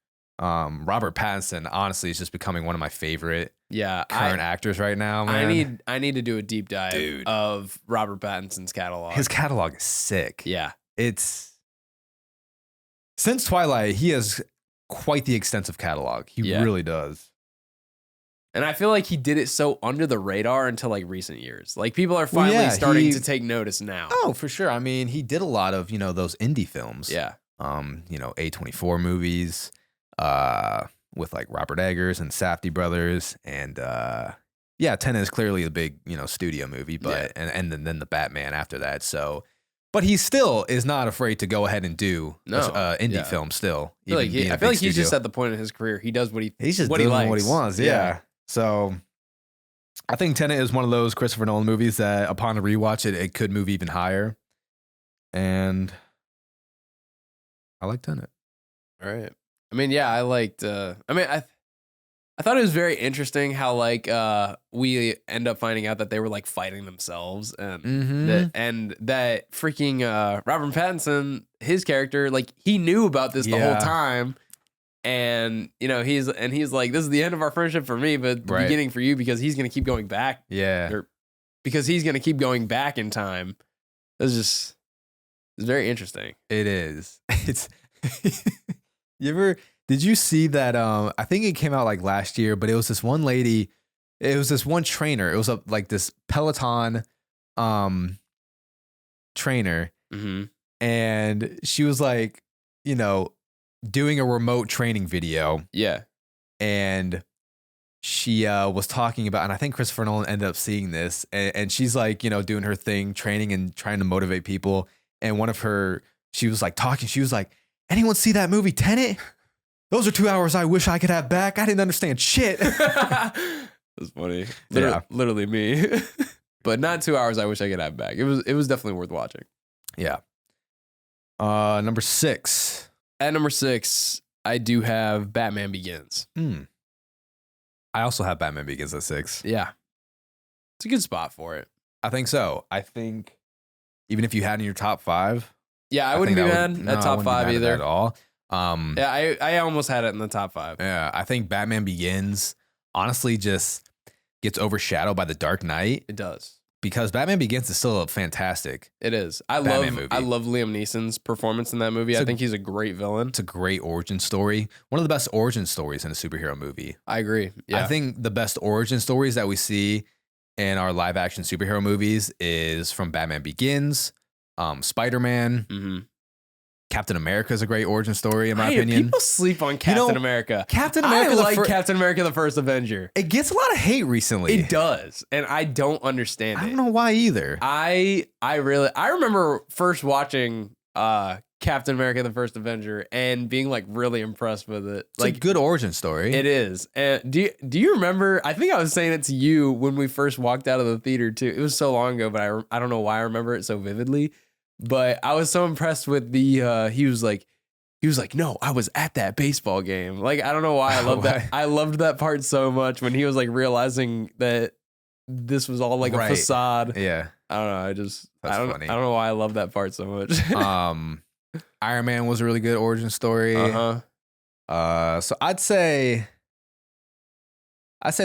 Robert Pattinson, honestly, is just becoming one of my favorite current actors right now, man. I need to do a deep dive of Robert Pattinson's catalog. His catalog is sick. Yeah. It's since Twilight, he has quite the extensive catalog. He really does. And I feel like he did it so under the radar until like recent years. Like people are finally starting to take notice now. Oh, for sure. I mean, he did a lot of, those indie films. Yeah. A24 movies, with like Robert Eggers and Safdie brothers. And Tenet is clearly a big, studio movie, but and then the Batman after that. So but he still is not afraid to go ahead and do indie film still. I feel like he's just at the point in his career. He does he's just doing likes. what he wants. Yeah. So I think Tenet is one of those Christopher Nolan movies that upon a rewatch, it could move even higher. And I like Tenet. All right. I mean, yeah, I liked, I thought it was very interesting how like we end up finding out that they were like fighting themselves and that freaking Robert Pattinson, his character, like he knew about this the whole time. And he's like, this is the end of our friendship for me, but the beginning for you because he's gonna keep going back. Yeah. Because he's gonna keep going back in time. It's very interesting. It is. It's did you see that I think it came out like last year, but it was this one lady, it was this one trainer. It was like this Peloton trainer. And she was like, doing a remote training video. Yeah. And she was talking about, and I think Christopher Nolan ended up seeing this, and she's like, doing her thing, training and trying to motivate people. And she was like talking, she was like, anyone see that movie Tenet? Those are 2 hours I wish I could have back. I didn't understand shit. That's funny. Literally me. But not 2 hours I wish I could have back. It was definitely worth watching. Yeah. Number 6. At number 6, I do have Batman Begins. I also have Batman Begins at 6. Yeah. It's a good spot for it. I think so. I think even if you had in your top 5. Yeah, I wouldn't be mad at top 5 either. At all. I almost had it in the top 5. Yeah, I think Batman Begins honestly just gets overshadowed by The Dark Knight. It does. Because Batman Begins is still fantastic. It is. I love Liam Neeson's performance in that movie. I think he's a great villain. It's a great origin story. One of the best origin stories in a superhero movie. I agree. Yeah. I think the best origin stories that we see in our live action superhero movies is from Batman Begins, Spider-Man, Captain America is a great origin story in my opinion. People sleep on Captain America. Captain America, Captain America: The First Avenger. It gets a lot of hate recently. It does, and I don't understand it. I don't know why either. I remember first watching Captain America: The First Avenger and being like really impressed with it. It's a good origin story. It is. And do you remember? I think I was saying it to you when we first walked out of the theater too. It was so long ago, but I don't know why I remember it so vividly. But I was so impressed with the he was like, no, I was at that baseball game. Like, I don't know why I love that. I loved that part so much when he was like realizing that this was all like a facade. Yeah. I don't know. I don't know why I love that part so much. Iron Man was a really good origin story. So I'd say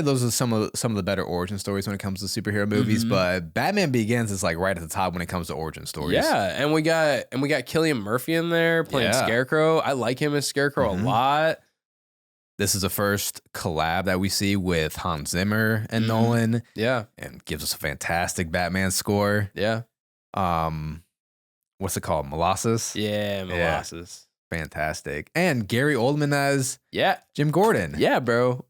those are some of the better origin stories when it comes to superhero movies, but Batman Begins is like right at the top when it comes to origin stories. Yeah, and we got Cillian Murphy in there playing Scarecrow. I like him as Scarecrow a lot. This is the first collab that we see with Hans Zimmer and Nolan. Yeah, and gives us a fantastic Batman score. Yeah. What's it called? Molasses? Yeah, Molasses. Yeah. Fantastic. And Gary Oldman as Jim Gordon. Yeah, bro.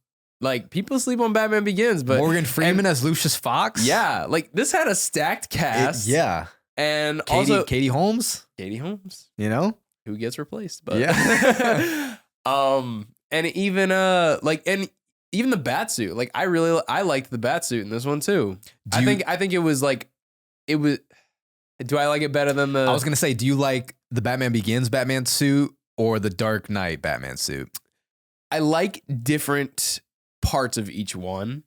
Like, people sleep on Batman Begins, but Morgan Freeman as Lucius Fox. Yeah, like this had a stacked cast. And also Katie Holmes. Katie Holmes. You know? who gets replaced. But Yeah. and even the bat suit. Like I liked the bat suit in this one too. I think it was like it was. Do I like it better than the? I was gonna say, do you like the Batman Begins Batman suit or the Dark Knight Batman suit? I like different parts of each one.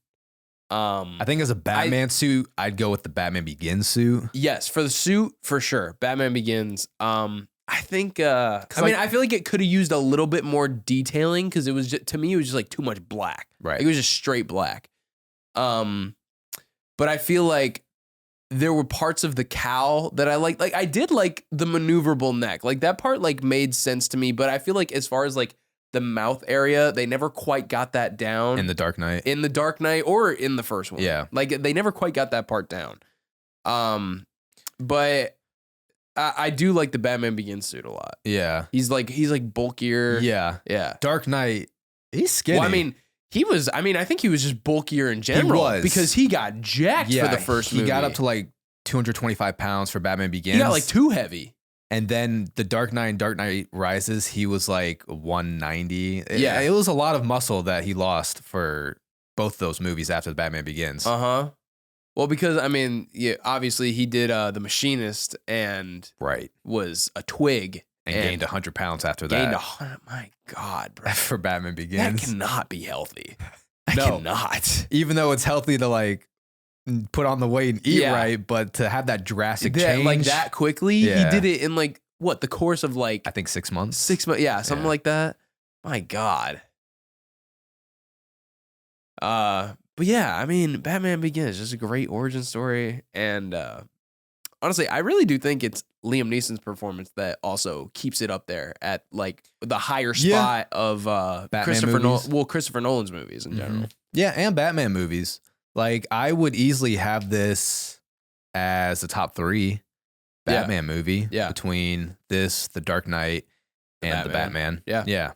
I think as a Batman suit, I'd go with the Batman Begins suit. Yes, for the suit, for sure. Batman Begins. I think. I feel like it could have used a little bit more detailing because it was to me it was just like too much black. Right. Like, it was just straight black. But I feel like there were parts of the cowl that I liked. Like I did like the maneuverable neck. Like that part like made sense to me. But I feel like as far as like the mouth area, they never quite got that down. In the Dark Knight. In the Dark Knight or in the first one. Yeah. Like they never quite got that part down. But I do like the Batman Begins suit a lot. Yeah. He's like bulkier. Yeah. Yeah. Dark Knight, he's skinny. Well, I think he was just bulkier in general. He was. Because he got jacked for the first movie. He got up to like 225 pounds for Batman Begins. He got like too heavy. And then the Dark Knight and Dark Knight Rises, he was like 190. Yeah. It was a lot of muscle that he lost for both those movies after the Batman Begins. Uh-huh. Well, because, obviously he did The Machinist and was a twig. And gained 100 pounds after that. Gained 100. My God, bro. For Batman Begins. That cannot be healthy. No. Cannot. Even though it's healthy to like put on the weight and eat right, but to have that drastic change. Like that quickly, he did it in like, what, the course of like... I think 6 months. 6 months, yeah, something like that. My God. But yeah, Batman Begins is just a great origin story. And honestly, I really do think it's Liam Neeson's performance that also keeps it up there at like the higher spot of Christopher Nolan's movies in general. Yeah, and Batman movies. Like, I would easily have this as a top 3 Batman movie between this, The Dark Knight, and the Batman. Yeah.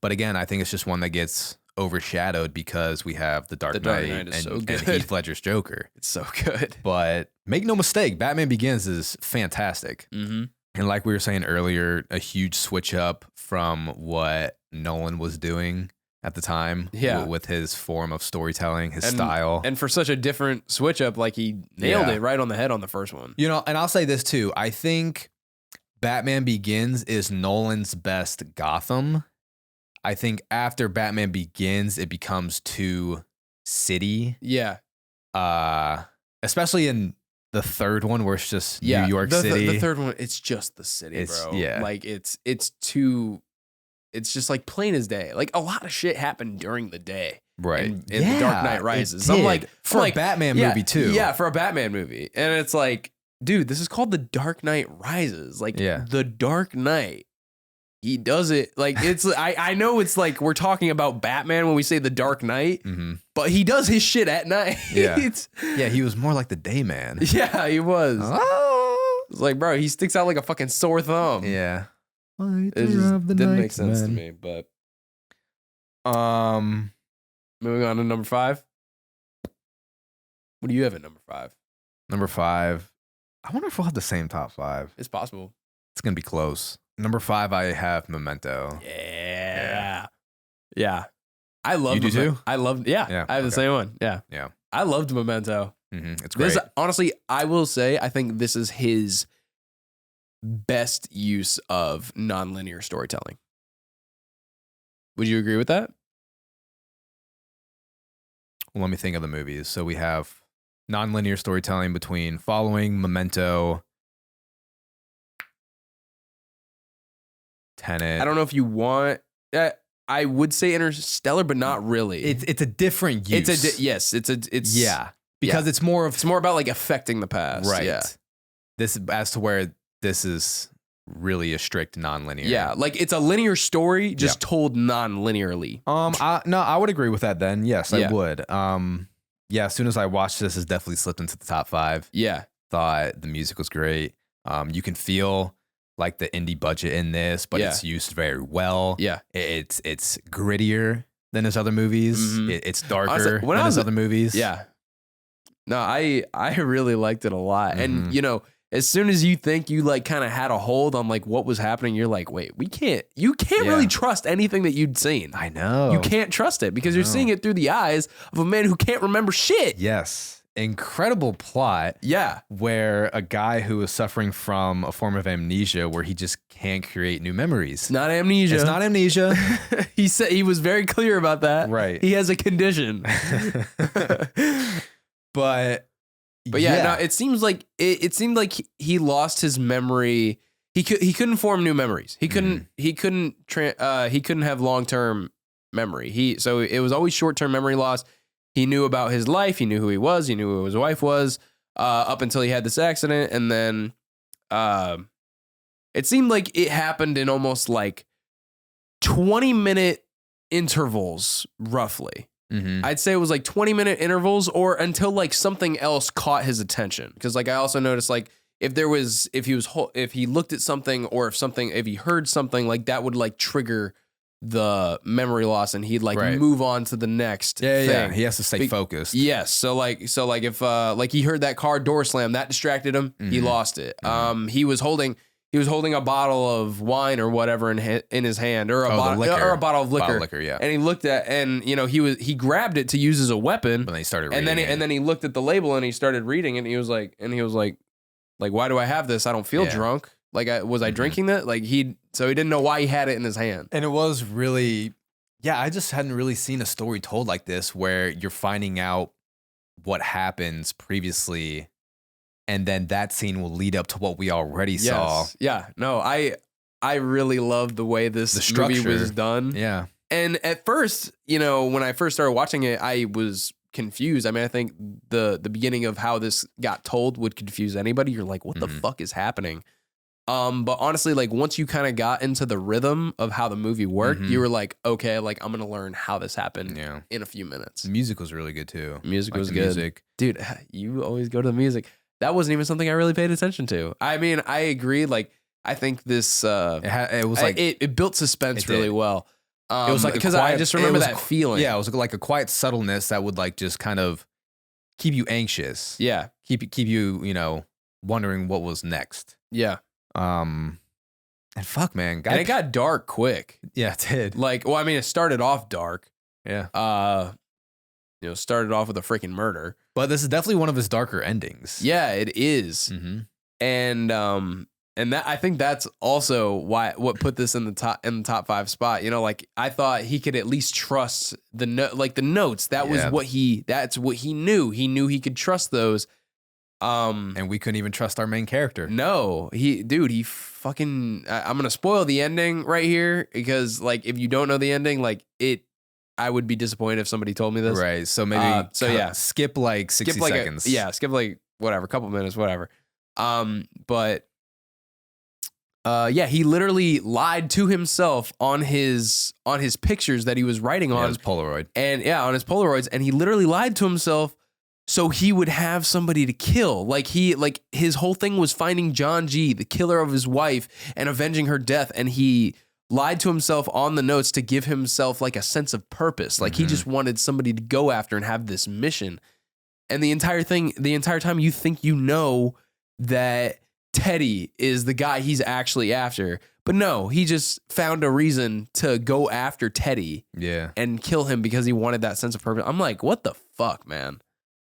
But again, I think it's just one that gets overshadowed because we have The Dark Knight and Heath Ledger's Joker. It's so good. But make no mistake, Batman Begins is fantastic. Mm-hmm. And like we were saying earlier, a huge switch up from what Nolan was doing at the time with his form of storytelling, his style. And for such a different switch up, like he nailed it right on the head on the first one. You know, and I'll say this too. I think Batman Begins is Nolan's best Gotham. I think after Batman Begins, it becomes too city. Yeah. Especially in the third one where it's just New York City. The third one, it's just the city, bro. Yeah. Like it's just like plain as day. Like a lot of shit happened during the day. Right. In The Dark Knight Rises. For a Batman movie too. Yeah, for a Batman movie. And it's like, dude, this is called The Dark Knight Rises. Like The Dark Knight. He does it like it's. I know it's like we're talking about Batman when we say The Dark Knight, but he does his shit at night. Yeah, he was more like the day man. Yeah, he was. Oh. It's like, bro, he sticks out like a fucking sore thumb. Yeah, it just didn't make sense to me. But moving on to number 5. What do you have at number 5? Number 5. I wonder if we'll have the same top 5. It's possible. It's gonna be close. Number 5, I have Memento. Yeah. I love. You do too? I love. Yeah. I have the same one. Yeah. I loved Memento. It's great. Honestly, I will say, I think this is his best use of nonlinear storytelling. Would you agree with that? Well, let me think of the movies. So we have nonlinear storytelling between Following, Memento, Tenet. I don't know if you want. I would say Interstellar, but not really. It's a different use. Because it's more about like affecting the past. Right. Yeah. This as to where this is really a strict non-linear. Yeah, like it's a linear story just told non-linearly. I would agree with that then. Yes, I would. As soon as I watched this, it's definitely slipped into the top 5. Yeah. Thought the music was great. You can feel like the indie budget in this, but it's used very well. Yeah. It's grittier than his other movies. It's darker than his other movies. Yeah. No, I really liked it a lot. And, you know, as soon as you think you like kind of had a hold on like what was happening, you're like, wait, you can't really trust anything that you'd seen. I know. You can't trust it because you're seeing it through the eyes of a man who can't remember shit. Yes. Incredible plot. Yeah. Where a guy who is suffering from a form of amnesia where he just can't create new memories. It's not amnesia. It's not amnesia. He said he was very clear about that. Right. He has a condition. But yeah, no, it seems like it seemed like he lost his memory. He couldn't form new memories. He couldn't have long-term memory. So it was always short-term memory loss. He knew about his life. He knew who he was. He knew who his wife was up until he had this accident. And then it seemed like it happened in almost like 20-minute intervals, roughly. Mm-hmm. I'd say it was like 20-minute intervals or until like something else caught his attention. Because like I also noticed like if he looked at something or if he heard something, like that would like trigger the memory loss and he'd like move on to the next thing. Yeah, he has to stay focused. Yes. So like if like he heard that car door slam, that distracted him, he lost it. Mm-hmm. He was holding a bottle of wine or whatever in his hand or a bottle of liquor. Yeah. And he looked at he grabbed it to use as a weapon. But then he started reading and then he looked at the label and he started reading it and he was like why do I have this? I don't feel drunk. Like was I drinking that? Like so he didn't know why he had it in his hand. And it was really, I just hadn't really seen a story told like this where you're finding out what happens previously and then that scene will lead up to what we already saw. Yeah. No, I really loved the way this movie was done. Yeah. And at first, when I first started watching it, I was confused. I mean, I think the beginning of how this got told would confuse anybody. You're like, what the fuck is happening? But honestly, like once you kind of got into the rhythm of how the movie worked, you were like, okay, like I'm going to learn how this happened in a few minutes. The music was really good too. Music was good. Dude, you always go to the music. That wasn't even something I really paid attention to. I mean, I agree. Like, I think this, it was like, it built suspense really well. It was like because I just remember that feeling. Yeah. It was like a quiet subtleness that would like just kind of keep you anxious. Yeah. Keep you, wondering what was next. Yeah. And fuck, man. And it got dark quick. Yeah, it did. Like, well, I mean, it started off dark. Yeah. Started off with a freaking murder. But this is definitely one of his darker endings. Yeah, it is. Mm-hmm. And that I think that's also what put this in the top 5 spot. Like I thought he could at least trust the notes. That's what he knew. He knew he could trust those. And we couldn't even trust our main character. No, he fucking. I'm gonna spoil the ending right here because like if you don't know the ending, like I would be disappointed if somebody told me this. Right. So maybe skip like 60 like seconds. Skip like whatever, couple minutes, whatever. But he literally lied to himself on his pictures that he was writing on his Polaroid. And on his Polaroids, and he literally lied to himself so he would have somebody to kill. Like his whole thing was finding John G, the killer of his wife, and avenging her death. And he lied to himself on the notes to give himself like a sense of purpose. Like he just wanted somebody to go after and have this mission. And the entire time you think that Teddy is the guy he's actually after. But no, he just found a reason to go after Teddy and kill him because he wanted that sense of purpose. I'm like, what the fuck, man?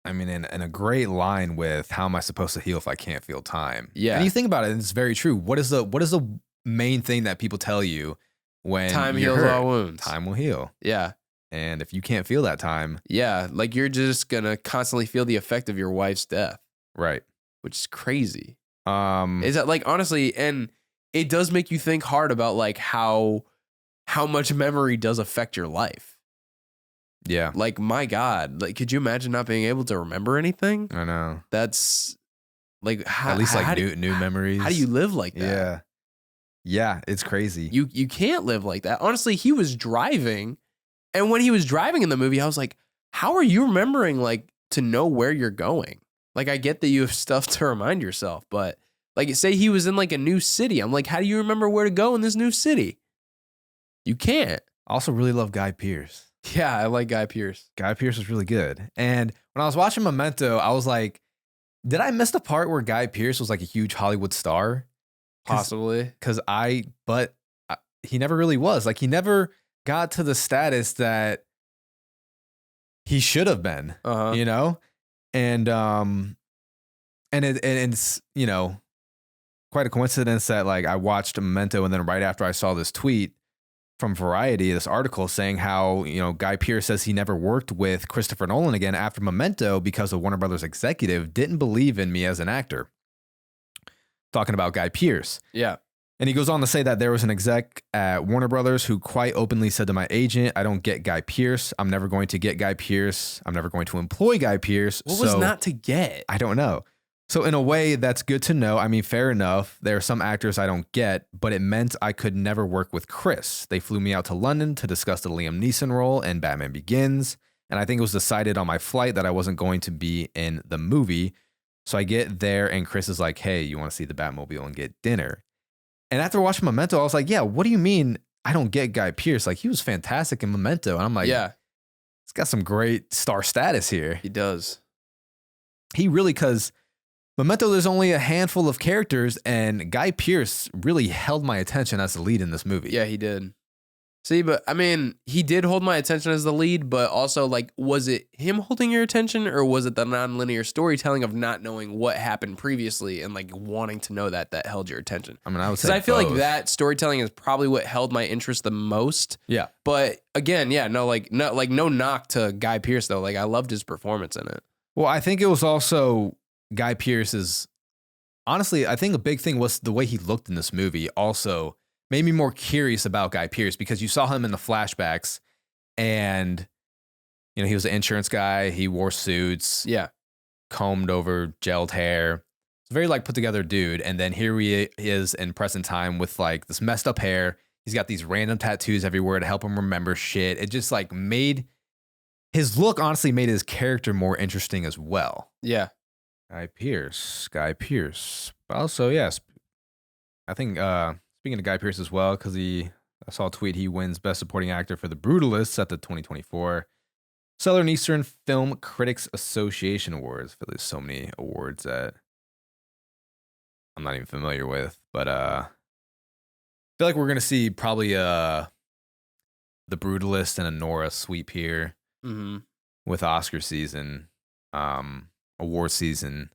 I mean, and a great line with how am I supposed to heal if I can't feel time? Yeah. And you think about it, and it's very true. What is the main thing that people tell you when time you're heals hurt? all wounds? Time will heal. Yeah. And if you can't feel that time. Yeah. Like you're just going to constantly feel the effect of your wife's death. Right. Which is crazy. Is that like, honestly, and it does make you think hard about like how much memory does affect your life. Yeah. Like, my God, like, could you imagine not being able to remember anything? I know. That's like, at least like new memories. How do you live like that? Yeah. Yeah. It's crazy. You can't live like that. Honestly, he was driving. And when he was driving in the movie, I was like, how are you remembering like to know where you're going? Like, I get that you have stuff to remind yourself, but like, say he was in like a new city. I'm like, how do you remember where to go in this new city? You can't. I also really love Guy Pearce. Yeah, I like Guy Pearce. Guy Pearce was really good. And when I was watching Memento, I was like, Did I miss the part where Guy Pearce was like a huge Hollywood star? Possibly. But he never really was. Like, he never got to the status that he should have been, you know? And it's, you know, quite a coincidence that like I watched Memento, and then right after I saw this tweet from Variety, this article saying how, you know, Guy Pearce says he never worked with Christopher Nolan again after Memento because a Warner Brothers executive didn't believe in me as an actor. Talking about Guy Pearce. Yeah. And he goes on to say that there was an exec at Warner Brothers who quite openly said to my agent, I don't get Guy Pearce. I'm never going to get Guy Pearce. I'm never going to employ Guy Pearce. What was not to get? I don't know. So in a way, that's good to know. I mean, fair enough. There are some actors I don't get, but it meant I could never work with Chris. They flew me out to London to discuss the Liam Neeson role in Batman Begins. And I think it was decided on my flight that I wasn't going to be in the movie. So I get there and Chris is like, hey, you want to see the Batmobile and get dinner? And after watching Memento, I was like, yeah, what do you mean I don't get Guy Pearce? Like, he was fantastic in Memento. And I'm like, yeah, he's got some great star status here. He does. He really, because Memento, there's only a handful of characters, and Guy Pearce really held my attention as the lead in this movie. Yeah, he did. See, but I mean, he did hold my attention as the lead, but also, like, was it him holding your attention, or was it the nonlinear storytelling of not knowing what happened previously and like wanting to know that held your attention? I mean, I would say because I feel both. like that storytelling is probably what held my interest the most. Yeah, but again, yeah, no knock to Guy Pearce though. Like, I loved his performance in it. Well, I think it was also Guy Pearce's. Honestly, I think a big thing was the way he looked in this movie. Also made me more curious about Guy Pearce because you saw him in the flashbacks and, you know, he was an insurance guy. He wore suits. Yeah. Combed over, gelled hair. It's a very like put together dude. And then here he is in present time with like this messed up hair. He's got these random tattoos everywhere to help him remember shit. It just like made his look, honestly made his character more interesting as well. Yeah. Guy Pearce. But also, yes, I think, speaking of Guy Pearce as well, because I saw a tweet, he wins Best Supporting Actor for The Brutalists at the 2024 Southern Eastern Film Critics Association Awards. I feel there's so many awards that I'm not even familiar with, but I feel like we're going to see probably The Brutalist and a Nora sweep here with Oscar season, award season,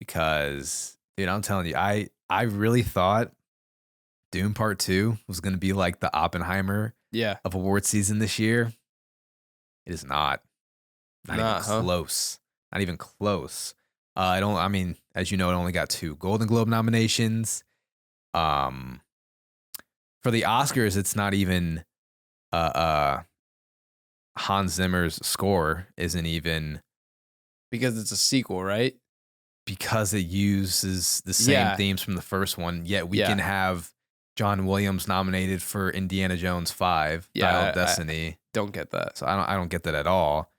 because, dude, I'm telling you, I really thought Dune Part 2 was going to be like the Oppenheimer of award season this year. It is not. Not even close. Not even close. I mean, as you know, it only got 2 Golden Globe nominations. For the Oscars, it's not even Hans Zimmer's score isn't even, because it's a sequel, right? Because it uses the same themes from the first one, yet we can have John Williams nominated for Indiana Jones 5, Dial of Destiny. I don't get that. So I don't get that at all.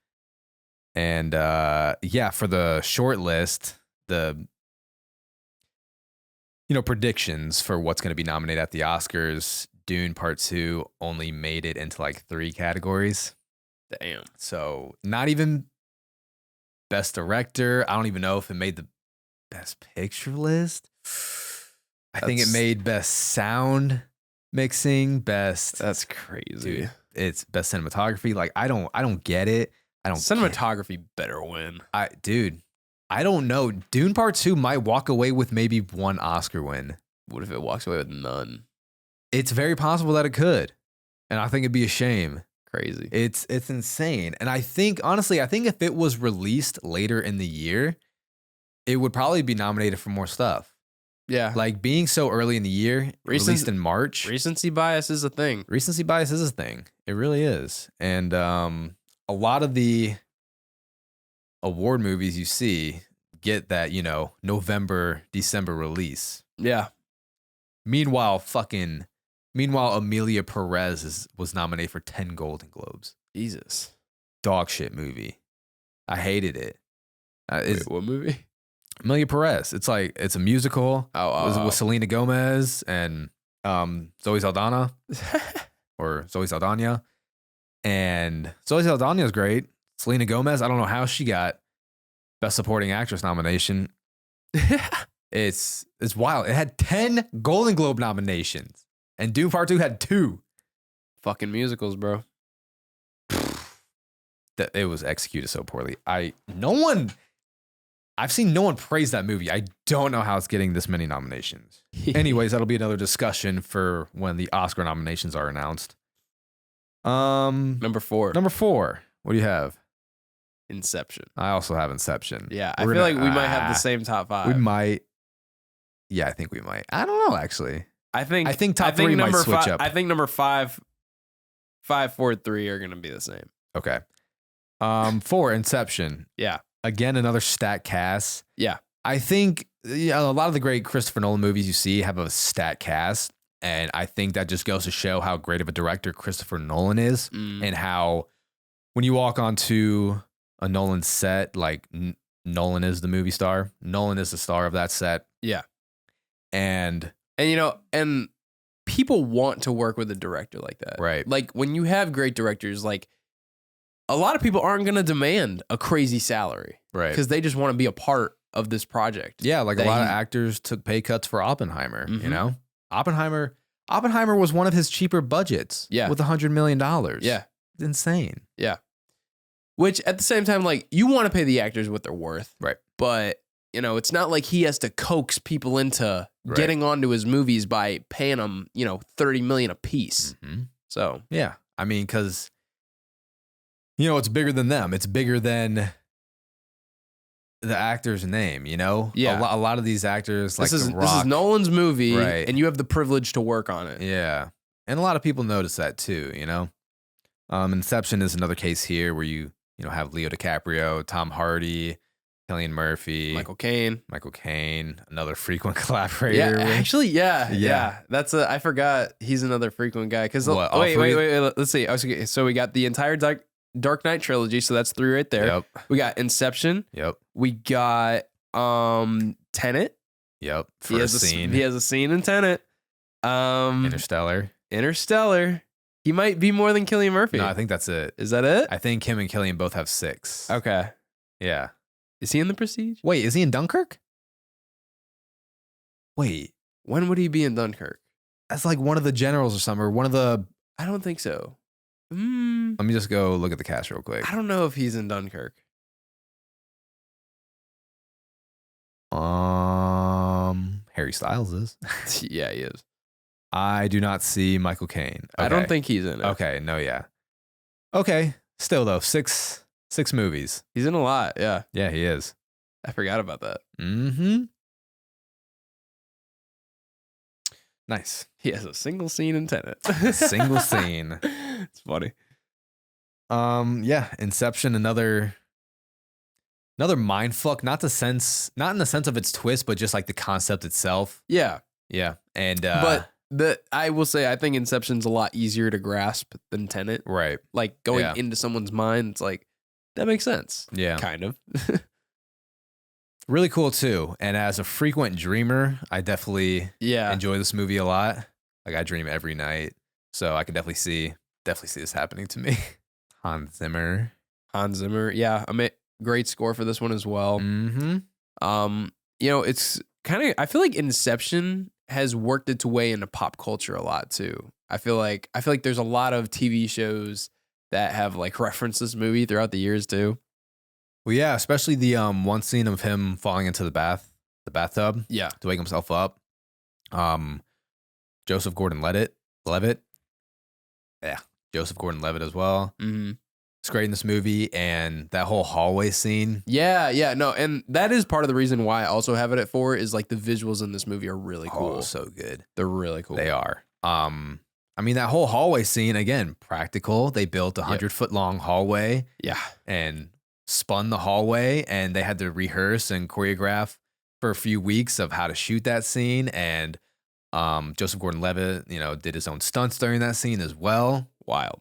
And for the short list, the predictions for what's going to be nominated at the Oscars, Dune Part 2 only made it into like 3 categories. Damn. So not even Best Director. I don't even know if it made the Best Picture list. I think it made Best Sound Mixing, Best. That's crazy. Dude, it's Best Cinematography. Like, I don't get it. Cinematography better win. I don't know. Dune Part 2 might walk away with maybe 1 Oscar win. What if it walks away with none? It's very possible that it could. And I think it'd be a shame. Crazy. It's insane. And I think, honestly, if it was released later in the year, it would probably be nominated for more stuff. Yeah. Like, being so early in the year, released in March. Recency bias is a thing. It really is. And a lot of the award movies you see get that, November, December release. Yeah. Meanwhile, Amelia Perez was nominated for 10 Golden Globes. Jesus. Dog shit movie. I hated it. Wait, what movie? Amelia Perez. It's a musical. With Selena Gomez and Zoe Saldana. Or Zoe Saldana. And Zoe Saldana is great. Selena Gomez, I don't know how she got Best Supporting Actress nomination. It's wild. It had 10 Golden Globe nominations, and Dune Part 2 had 2. Fucking musicals, bro. It was executed so poorly. I've seen no one praise that movie. I don't know how it's getting this many nominations. Anyways, that'll be another discussion for when the Oscar nominations are announced. Number 4. What do you have? Inception. I also have Inception. Yeah, I feel like we might have the same top 5. We might. Yeah, I think we might. I don't know, actually. I think top 3 might switch up. I think number 5, 4, 3 are going to be the same. Okay. 4, Inception. Yeah. Again, another stat cast. Yeah. I think a lot of the great Christopher Nolan movies you see have a stat cast. And I think that just goes to show how great of a director Christopher Nolan is, and how when you walk onto a Nolan set, like Nolan is the movie star. Nolan is the star of that set. Yeah. And and people want to work with a director like that. Right. Like when you have great directors, like a lot of people aren't going to demand a crazy salary. Right. Because they just want to be a part of this project. Yeah. Like a lot of actors took pay cuts for Oppenheimer, you know? Oppenheimer was one of his cheaper budgets. Yeah. With $100 million. Yeah. It's insane. Yeah. Which at the same time, like you want to pay the actors what they're worth. Right. But, it's not like he has to coax people into getting onto his movies by paying them, $30 million a piece. Mm-hmm. So, yeah. I mean, because, it's bigger than them. It's bigger than the actor's name, Yeah. A lot of these actors, like this is Rock, Nolan's movie, right, and you have the privilege to work on it. Yeah. And a lot of people notice that too, Inception is another case here where you have Leo DiCaprio, Tom Hardy, Cillian Murphy, Michael Caine, another frequent collaborator. Yeah, actually, yeah. That's I forgot he's another frequent guy. Because wait. Let's see. Okay, so we got the entire Dark Knight trilogy. So that's 3 right there. Yep. We got Inception. Yep. We got Tenet. Yep. He has a scene in Tenet. Interstellar. He might be more than Cillian Murphy. No, I think that's it. Is that it? I think him and Cillian both have 6. Okay. Yeah. Is he in The Prestige? Wait, is he in Dunkirk? Wait. When would he be in Dunkirk? That's like one of the generals or something, or one of the... I don't think so. Let me just go look at the cast real quick. I don't know if he's in Dunkirk. Harry Styles is. Yeah, he is. I do not see Michael Caine. Okay. I don't think he's in it. Okay, no, yeah. Okay, still though, 6 movies. He's in a lot, yeah. Yeah, he is. I forgot about that. Mm-hmm. Nice. He has a single scene in Tenet. Single scene. It's funny. Yeah, Inception, another mind fuck. Not in the sense of its twist, but just like the concept itself. Yeah. Yeah. And but I will say I think Inception's a lot easier to grasp than Tenet. Right. Like going into someone's mind, it's like that makes sense. Yeah. Kind of. Really cool too. And as a frequent dreamer, I definitely enjoy this movie a lot. Like I dream every night. So I can definitely see this happening to me. Hans Zimmer. Yeah. Great score for this one as well. Mm-hmm. It's kind of, I feel like Inception has worked its way into pop culture a lot too. I feel like there's a lot of TV shows that have like referenced this movie throughout the years too. Well, yeah, especially the one scene of him falling into the bathtub. Yeah. To wake himself up. Joseph Gordon-Levitt. Yeah. Joseph Gordon-Levitt as well. Mm-hmm. It's great in this movie, and that whole hallway scene. Yeah, no, and that is part of the reason why I also have it at 4 is like the visuals in this movie are really cool. Oh, so good. They're really cool. They are. I mean, that whole hallway scene, again, practical. They built a 100-foot long hallway. Yeah. And spun the hallway, and they had to rehearse and choreograph for a few weeks of how to shoot that scene. And Joseph Gordon-Levitt, did his own stunts during that scene as well. Wild.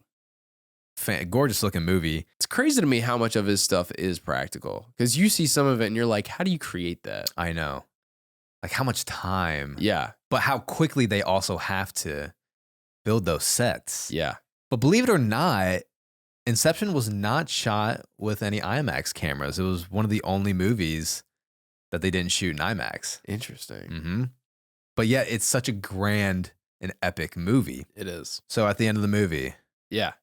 Gorgeous looking movie. It's crazy to me how much of his stuff is practical, because you see some of it and you're like, how do you create that? I know. Like how much time. Yeah. But how quickly they also have to build those sets. Yeah. But believe it or not, Inception was not shot with any IMAX cameras. It was one of the only movies that they didn't shoot in IMAX. Interesting. Mm-hmm. But yet, it's such a grand and epic movie. It is. So at the end of the movie, Yeah.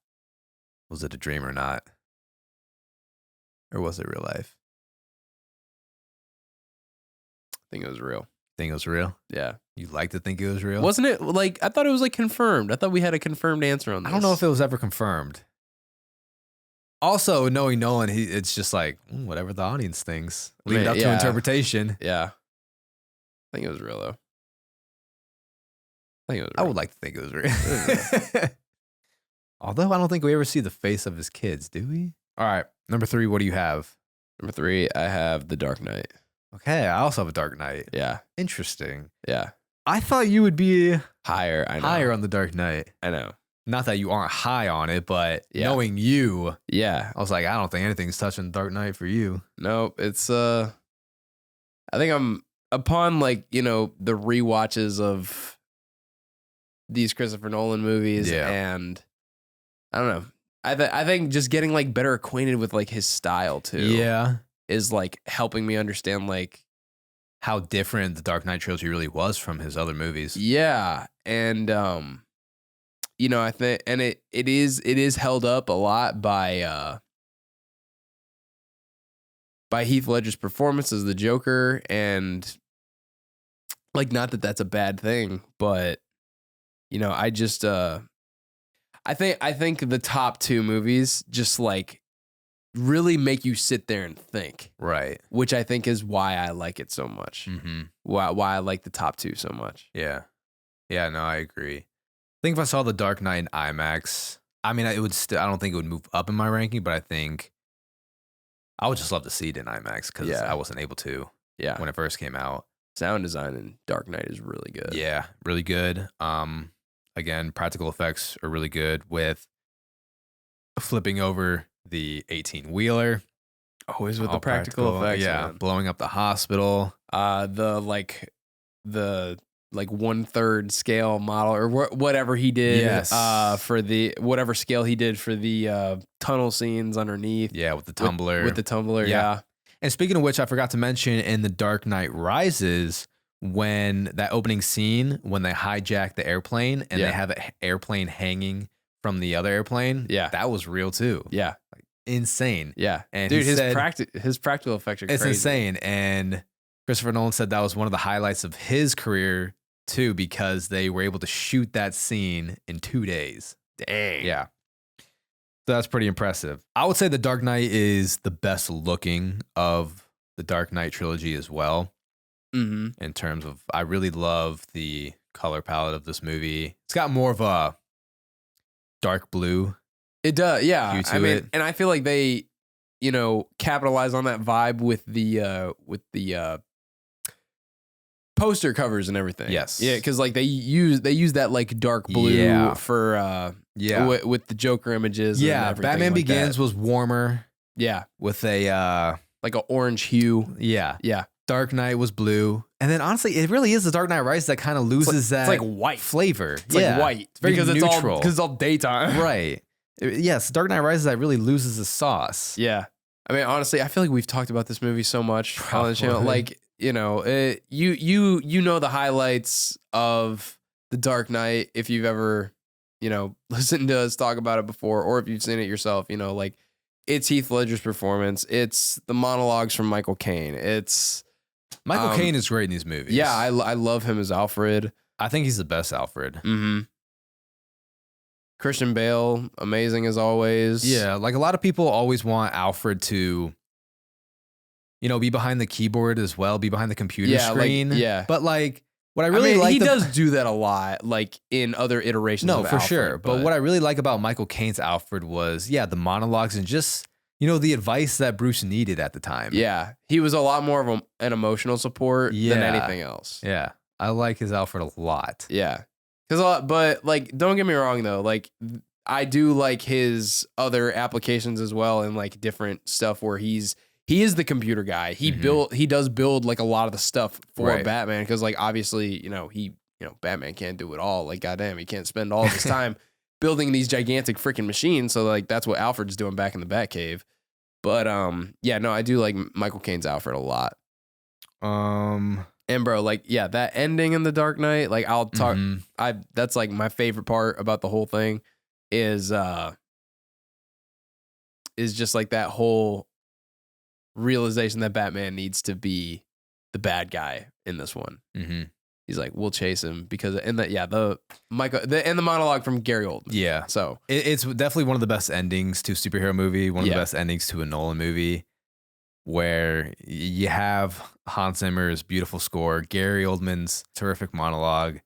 was it a dream or not? Or was it real life? I think it was real. Think it was real? Yeah. You like to think it was real? Wasn't it like, I thought it was like confirmed. I thought we had a confirmed answer on this. I don't know if it was ever confirmed. Also, knowing Nolan, it's just like, whatever the audience thinks. Leave it up to interpretation. Yeah. I think it was real, though. I think it was real. I would like to think it was real. Although I don't think we ever see the face of his kids, do we? All right. Number 3, what do you have? Number 3, I have The Dark Knight. Okay, I also have a Dark Knight. Yeah. Interesting. Yeah. I thought you would be higher. I know. higher on the Dark Knight. I know. Not that you aren't high on it, but Yeah. knowing you, Yeah. I was like, I don't think anything's touching Dark Knight for you. No, it's I think I'm upon like, the rewatches of these Christopher Nolan movies, Yeah. and I don't know. I think just getting like better acquainted with like his style too. Yeah. Is like helping me understand like How different the Dark Knight trilogy really was from his other movies. yeah, and I think, and it is held up a lot by Heath Ledger's performance as the Joker, and like, not that that's a bad thing, but I just I think the top 2 movies just like really make you sit there and think, Right. which I think is why I like it so much. Mm-hmm. Why I like the top 2 so much. Yeah. Yeah, no, I agree. I think if I saw the Dark Knight in IMAX, I mean, it would still, I don't think it would move up in my ranking, but I think I would just love to see it in IMAX because Yeah. I wasn't able to Yeah, when it first came out. sound design in Dark Knight is really good. Yeah, really good. Again, practical effects are really good with flipping over the 18-wheeler. Always with All the practical effects. Yeah, man. blowing up the hospital. The 1/3 scale model or whatever he did. Yes. For the whatever scale he did for the tunnel scenes underneath. Yeah, with the tumbler. With the tumbler. Yeah. Yeah. And speaking of which, I forgot to mention in The Dark Knight Rises, when that opening scene, when they hijack the airplane and Yeah. they have an airplane hanging from the other airplane, Yeah. that was real too. Yeah. Insane. Yeah. And dude, he his said- his practical effects are It's crazy. insane. And Christopher Nolan said that was one of the highlights of his career too, because they were able to shoot that scene in 2 days. Dang. Yeah. So that's pretty impressive. I would say The Dark Knight is the best looking of the Dark Knight trilogy as well. Mm-hmm. In terms of, I really love the color palette of this movie. It's got more of a dark blue. It does. Yeah. Hue to I mean, it. and I feel like they, capitalize on that vibe with the poster covers and everything. Yes. Yeah, because like they use that like dark blue Yeah. for Yeah. with the Joker images. and Yeah. everything Batman like Begins that. was warmer Yeah, with a, like an orange hue. yeah. Yeah, Dark Knight was blue. And then honestly, it really is the Dark Knight Rises that kind of loses that it's like white. flavor. It's like white very because neutral. it's all daytime. Right. Yes, Dark Knight Rises that really loses the sauce. Yeah. I mean, honestly, I feel like we've talked about this movie so much on the channel. Probably. Like, you know the highlights of The Dark Knight if you've ever, listened to us talk about it before, or if you've seen it yourself. Like it's Heath Ledger's performance. It's the monologues from Michael Caine. It's Michael Caine is great in these movies. yeah, I love him as Alfred. I think he's the best Alfred. Mm-hmm. Christian Bale, amazing as always. Yeah, like a lot of people always want Alfred to, be behind the keyboard as well, be behind the computer Yeah, like, screen. yeah. But like, what I really like, he does do that a lot, like in other iterations. No, of for Alfred, sure. But what I really like about Michael Caine's Alfred was, the monologues and just, the advice that Bruce needed at the time. yeah, he was a lot more of an emotional support than Yeah. anything else. Yeah. I like his Alfred a lot. Yeah, but like, don't get me wrong though, like I do like his other applications as well, and like different stuff where he is the computer guy. He does build like a lot of the stuff for Right. Batman, because like obviously Batman can't do it all. Like goddamn, he can't spend all of his time building these gigantic freaking machines. So like that's what Alfred's doing back in the Batcave. But yeah, no, I do like Michael Caine's Alfred a lot. And bro, like, yeah, that ending in The Dark Knight, like I'll talk that's like my favorite part about the whole thing is just like that whole realization that Batman needs to be the bad guy in this one. He's like, we'll chase him because the monologue from Gary Oldman. Yeah. So it's definitely one of the best endings to a superhero movie, one of the best endings to a Nolan movie, where you have Hans Zimmer's beautiful score, Gary Oldman's terrific monologue,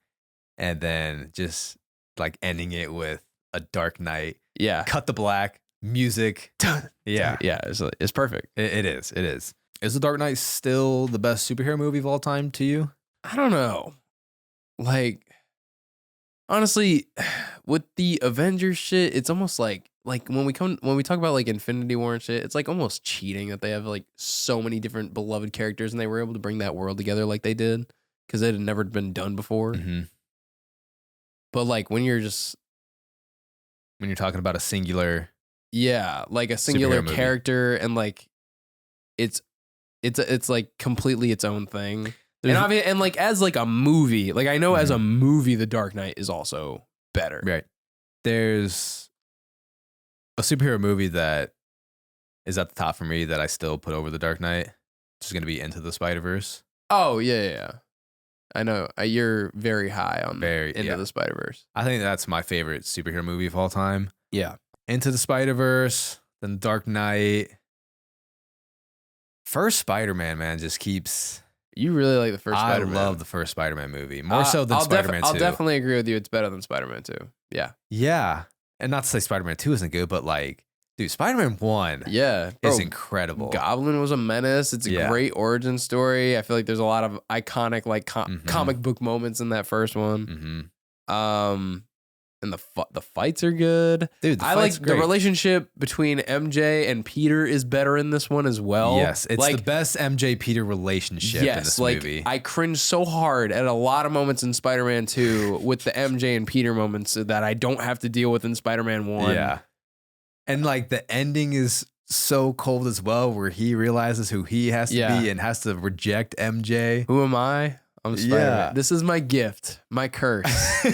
and then just like ending it with a Dark Knight. Yeah. Cut the black, music. Yeah. Yeah. It's perfect. It is. It is. Is The Dark Knight still the best superhero movie of all time to you? I don't know. Like, honestly, with the Avengers shit, it's almost like when we talk about like Infinity War and shit, it's like almost cheating that they have like so many different beloved characters and they were able to bring that world together like they did because it had never been done before. But like when you're talking about a singular, like a singular character and like it's like completely its own thing. And like as like a movie, like I know as a movie, The Dark Knight is also better. Right. There's a superhero movie that is at the top for me that I still put over The Dark Knight. It's going to be Into the Spider-Verse. Oh, yeah. I know. You're very high on Into the Spider-Verse. I think that's my favorite superhero movie of all time. Yeah. Into the Spider-Verse, then Dark Knight. First Spider-Man, man, just keeps... You really like the first Spider-Man. I love the first Spider-Man movie. More so than Spider-Man 2. I'll definitely agree with you. It's better than Spider-Man 2. Yeah. Yeah. And not to say Spider-Man 2 isn't good, but like, dude, Spider-Man 1 is incredible. Goblin was a menace. It's a great origin story. I feel like there's a lot of iconic like comic book moments in that first one. And the fights are good. Dude, I like the relationship between MJ and Peter is better in this one as well. Yes, it's like, the best MJ-Peter relationship in this movie. I cringe so hard at a lot of moments in Spider-Man 2 with the MJ and Peter moments that I don't have to deal with in Spider-Man 1. Yeah. And like the ending is so cold as well, where he realizes who he has to be and has to reject MJ. Who am I? I'm Spider-Man. Yeah. This is my gift, my curse.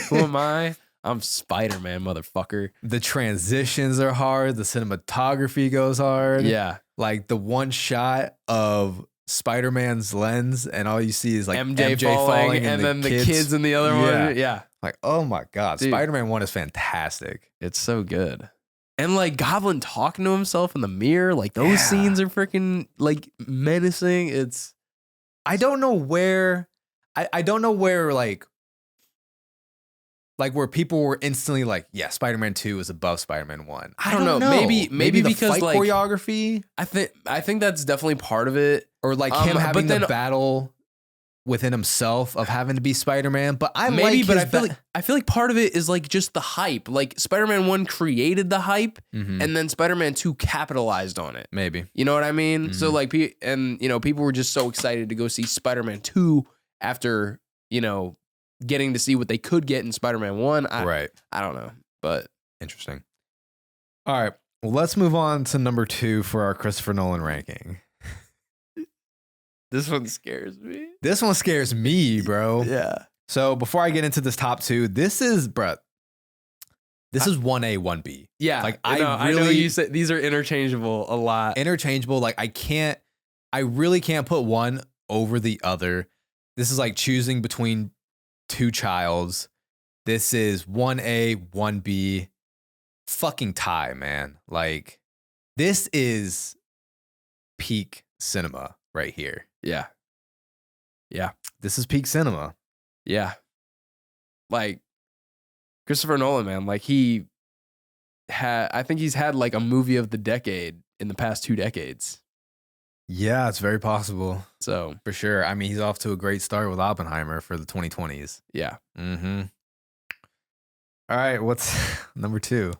Who am I? I'm Spider-Man, motherfucker. The transitions are hard. The cinematography goes hard. Yeah. Like the one shot of Spider-Man's lens and all you see is like MJ falling and then the kids in the other one. Yeah. Like, oh my God. Dude, Spider-Man 1 is fantastic. It's so good. And like Goblin talking to himself in the mirror, like those scenes are freaking like menacing. I don't know where like where people were instantly like, yeah, Spider-Man 2 is above Spider-Man 1. I don't know. Maybe the because fight like choreography. I think that's definitely part of it. Or like him having the battle within himself of having to be Spider-Man. But I feel like part of it is like just the hype. Like Spider-Man 1 created the hype and then Spider-Man 2 capitalized on it. Maybe. You know what I mean? So like people were just so excited to go see Spider-Man 2 after, getting to see what they could get in Spider-Man 1. I don't know, but interesting. All right. Well, let's move on to number 2 for our Christopher Nolan ranking. This one scares me. This one scares me, bro. Yeah. So before I get into this top 2, this is 1A, 1B. Yeah. Like I know you said these are interchangeable a lot. Interchangeable. Like I really can't put one over the other. This is like choosing between two childs. This is 1A, 1B. Fucking tie, man. Like, this is peak cinema right here. Yeah. Yeah. This is peak cinema. Yeah. Like, Christopher Nolan, man, like I think he's had like a movie of the decade in the past 2 decades. Yeah, it's very possible. So for sure. I mean, he's off to a great start with Oppenheimer for the 2020s. Yeah. All right, what's number 2?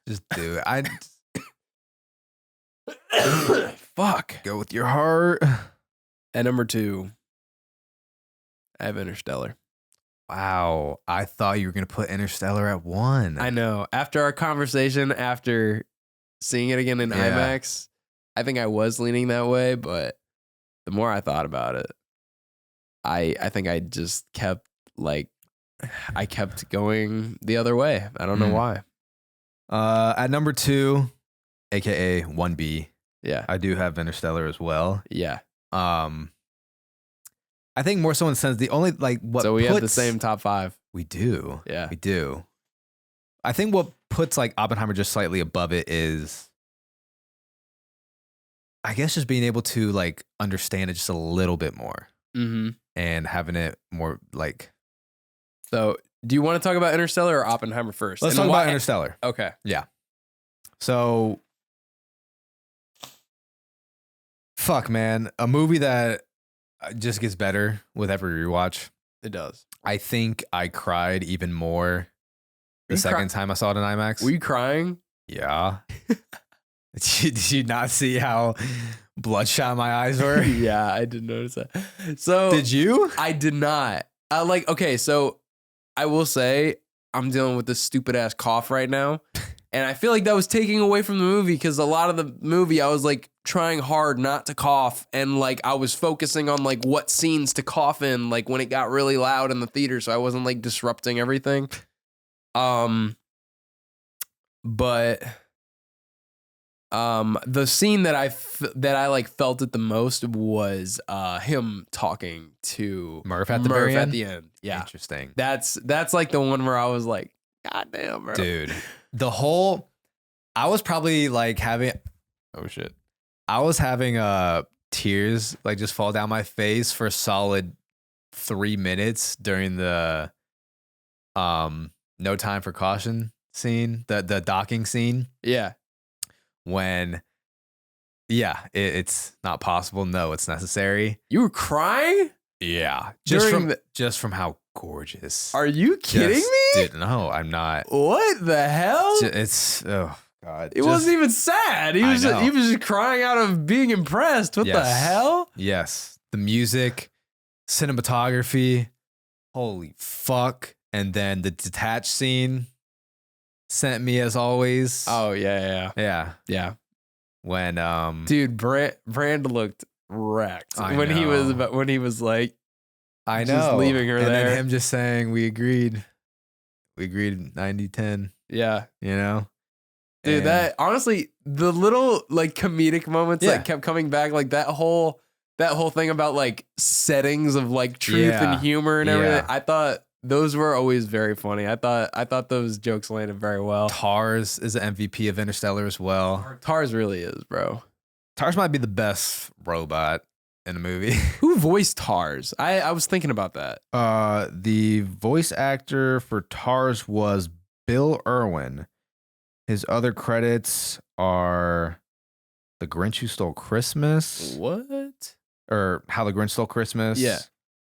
Just do it. Fuck. Go with your heart. At number 2, I have Interstellar. Wow. I thought you were going to put Interstellar at 1. I know. After our conversation, after seeing it again in Yeah. IMAX, I think I was leaning that way, but the more I thought about it, I think I just kept I kept going the other way. I don't know why. At number 2, aka 1B, Yeah. I do have Interstellar as well. Yeah. I think more so in the sense the only what So we have the puts- same top 5. We do. Yeah. We do. I think what puts Oppenheimer just slightly above it is, I guess, just being able to understand it just a little bit more Mm-hmm. and having it more So do you want to talk about Interstellar or Oppenheimer first? Let's And talk why- about Interstellar. Okay. So, fuck, man, a movie that just gets better with every rewatch. It does. I think I cried even more the second time I saw it in IMAX. Were you crying? Yeah. Did you not see how bloodshot my eyes were? Yeah, I did notice that. So Did you? I did not. Okay, so I will say I'm dealing with this stupid ass cough right now. And I feel like that was taking away from the movie because a lot of the movie I was trying hard not to cough and I was focusing on what scenes to cough in when it got really loud in the theater, so I wasn't disrupting everything. But the scene that I felt it the most was him talking to Murph at the very end? end. Yeah. Interesting. That's the one where I was like, God damn, bro. Dude, I was probably having, oh shit. I was having tears just fall down my face for a solid 3 minutes during the No Time for Caution scene, the docking scene. Yeah. When, it's not possible. No, it's necessary. You were crying? Yeah. During Just from how gorgeous. Are you kidding me? Dude, no, I'm not. What the hell? It's, oh God. It wasn't even sad. He was I know. just crying out of being impressed. What the Yes. hell? Yes. The music, cinematography, holy fuck. And then the detached scene sent me as always. Oh yeah. Yeah. When Dude, Brand looked wrecked I when he know. was like, I know. just leaving her and there. then him just saying we agreed 90-10, yeah. you know? Dude, And- that honestly, the little comedic moments Yeah. that kept coming back, that whole thing about settings of truth Yeah. and humor and everything. Yeah. I thought those were always very funny. I thought those jokes landed very well. Tars is an MVP of Interstellar as well. Tars really is, bro. Tars might be the best robot in a movie. Who voiced Tars? I was thinking about that. The voice actor for Tars was Bill Irwin. His other credits are The Grinch Who Stole Christmas, What? or How the Grinch Stole Christmas. Yeah.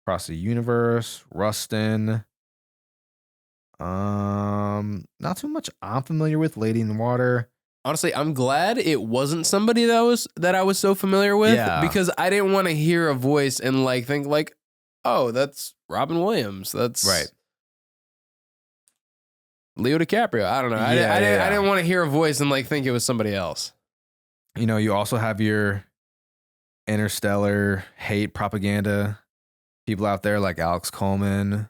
Across the Universe, Rustin. Not too much I'm familiar with. Lady in the Water. Honestly, I'm glad it wasn't somebody that I was so familiar with, Yeah. because I didn't want to hear a voice and think oh, that's Robin Williams. That's Right. Leo DiCaprio. I don't know. I didn't want to hear a voice and think it was somebody else. You know, you also have your Interstellar hate propaganda people out there like Alex Coleman,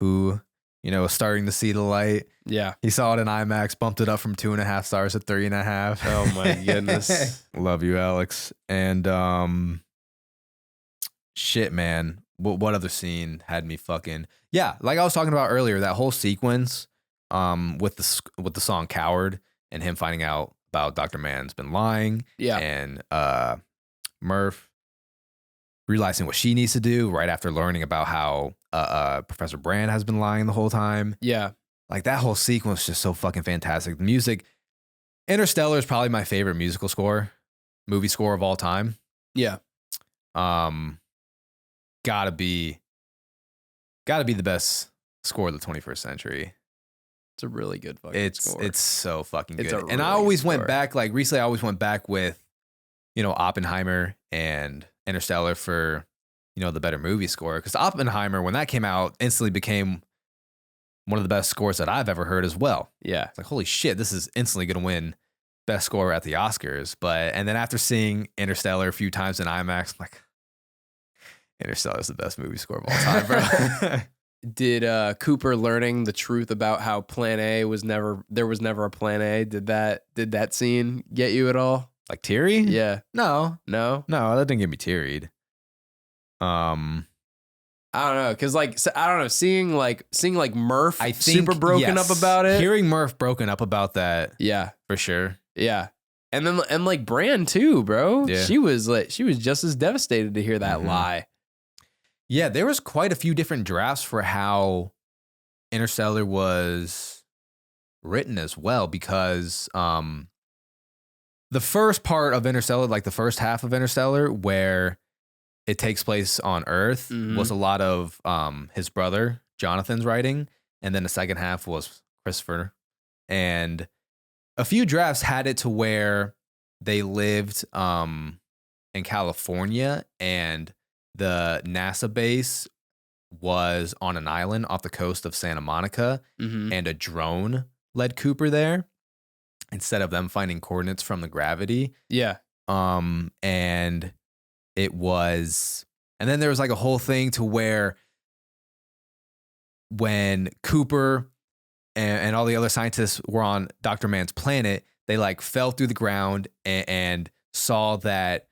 who, is starting to see the light. Yeah. He saw it in IMAX, bumped it up from 2.5 stars to 3.5. Oh my goodness. Love you, Alex. And shit, man. What other scene had me fucking, yeah, like I was talking about earlier, that whole sequence with the song Coward and him finding out about Dr. Mann's been lying. Yeah. And Murph realizing what she needs to do right after learning about how Professor Brand has been lying the whole time. Yeah. Like that whole sequence is just so fucking fantastic. The music, Interstellar is probably my favorite movie score of all time. Yeah. Gotta be the best score of the 21st century. It's a really good fucking score. It's so fucking good. It's a And really I always good went score. back, recently I always went back with, Oppenheimer and Interstellar for the better movie score. Because Oppenheimer, when that came out, instantly became one of the best scores that I've ever heard as well. Yeah. It's like, holy shit, this is instantly going to win best score at the Oscars. And then after seeing Interstellar a few times in IMAX, I'm like, Interstellar is the best movie score of all time, bro. Did Cooper learning the truth about how Plan A there was never a Plan A? Did that scene get you at all? Like teary? Yeah. No, No. that didn't get me tearied. I don't know, cause I don't know, seeing Murph super broken up about it. Hearing Murph broken up about that, Yeah, for sure. yeah, and like Bran too, bro. Yeah. She was just as devastated to hear that lie. Yeah, there was quite a few different drafts for how Interstellar was written as well, because the first part of Interstellar, like the first half of Interstellar, where it takes place on Earth, was a lot of his brother Jonathan's writing, and then the second half was Christopher. And a few drafts had it to where they lived in California, and the NASA base was on an island off the coast of Santa Monica, and a drone led Cooper there instead of them finding coordinates from the gravity. Yeah. And it was, and then there was like a whole thing to where when Cooper and all the other scientists were on Dr. Mann's planet, they like fell through the ground and saw that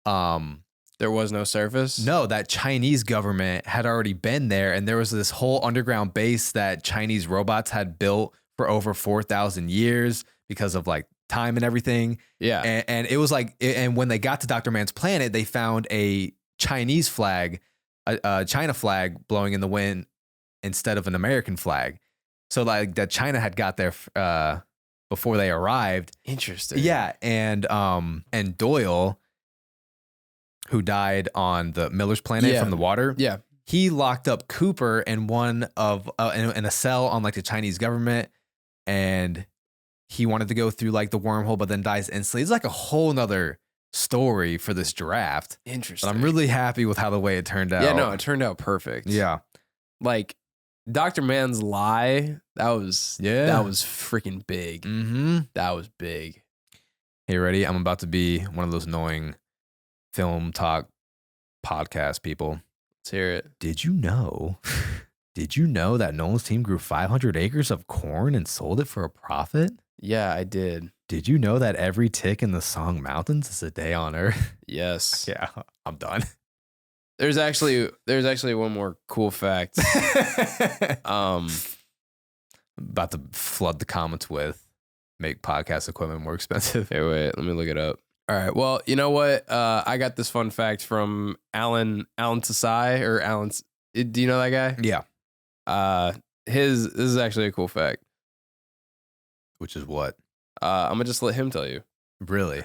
there was no surface. No, that Chinese government had already been there, and there was this whole underground base that Chinese robots had built for over 4,000 years because of like time and everything. Yeah. And it was like, and when they got to Dr. Mann's planet, they found a Chinese flag, a China flag blowing in the wind instead of an American flag. So like that China had got there before they arrived. Interesting. Yeah. And Doyle, who died on the Miller's planet from the water. Yeah. He locked up Cooper in one of in a cell on like the Chinese government, and he wanted to go through like the wormhole, but then dies instantly. It's like a whole nother story for this draft. Interesting. But I'm really happy with how the way it turned out. Yeah, no, it turned out perfect. Yeah. Like Dr. Mann's lie, that was freaking big. That was big. Hey, ready? I'm about to be one of those annoying film talk podcast people. Let's hear it. Did you know that Nolan's team grew 500 acres of corn and sold it for a profit? Yeah, I did. Did you know that every tick in the song Mountains is a day on Earth? Yes. Yeah, I'm done. There's actually one more cool fact. About to flood the comments with make podcast equipment more expensive. Hey, wait, let me look it up. All right. Well, you know what? I got this fun fact from Alan Tasai or Alan's. Do you know that guy? Yeah. This is actually a cool fact. Which is what? I'm gonna just let him tell you. Really?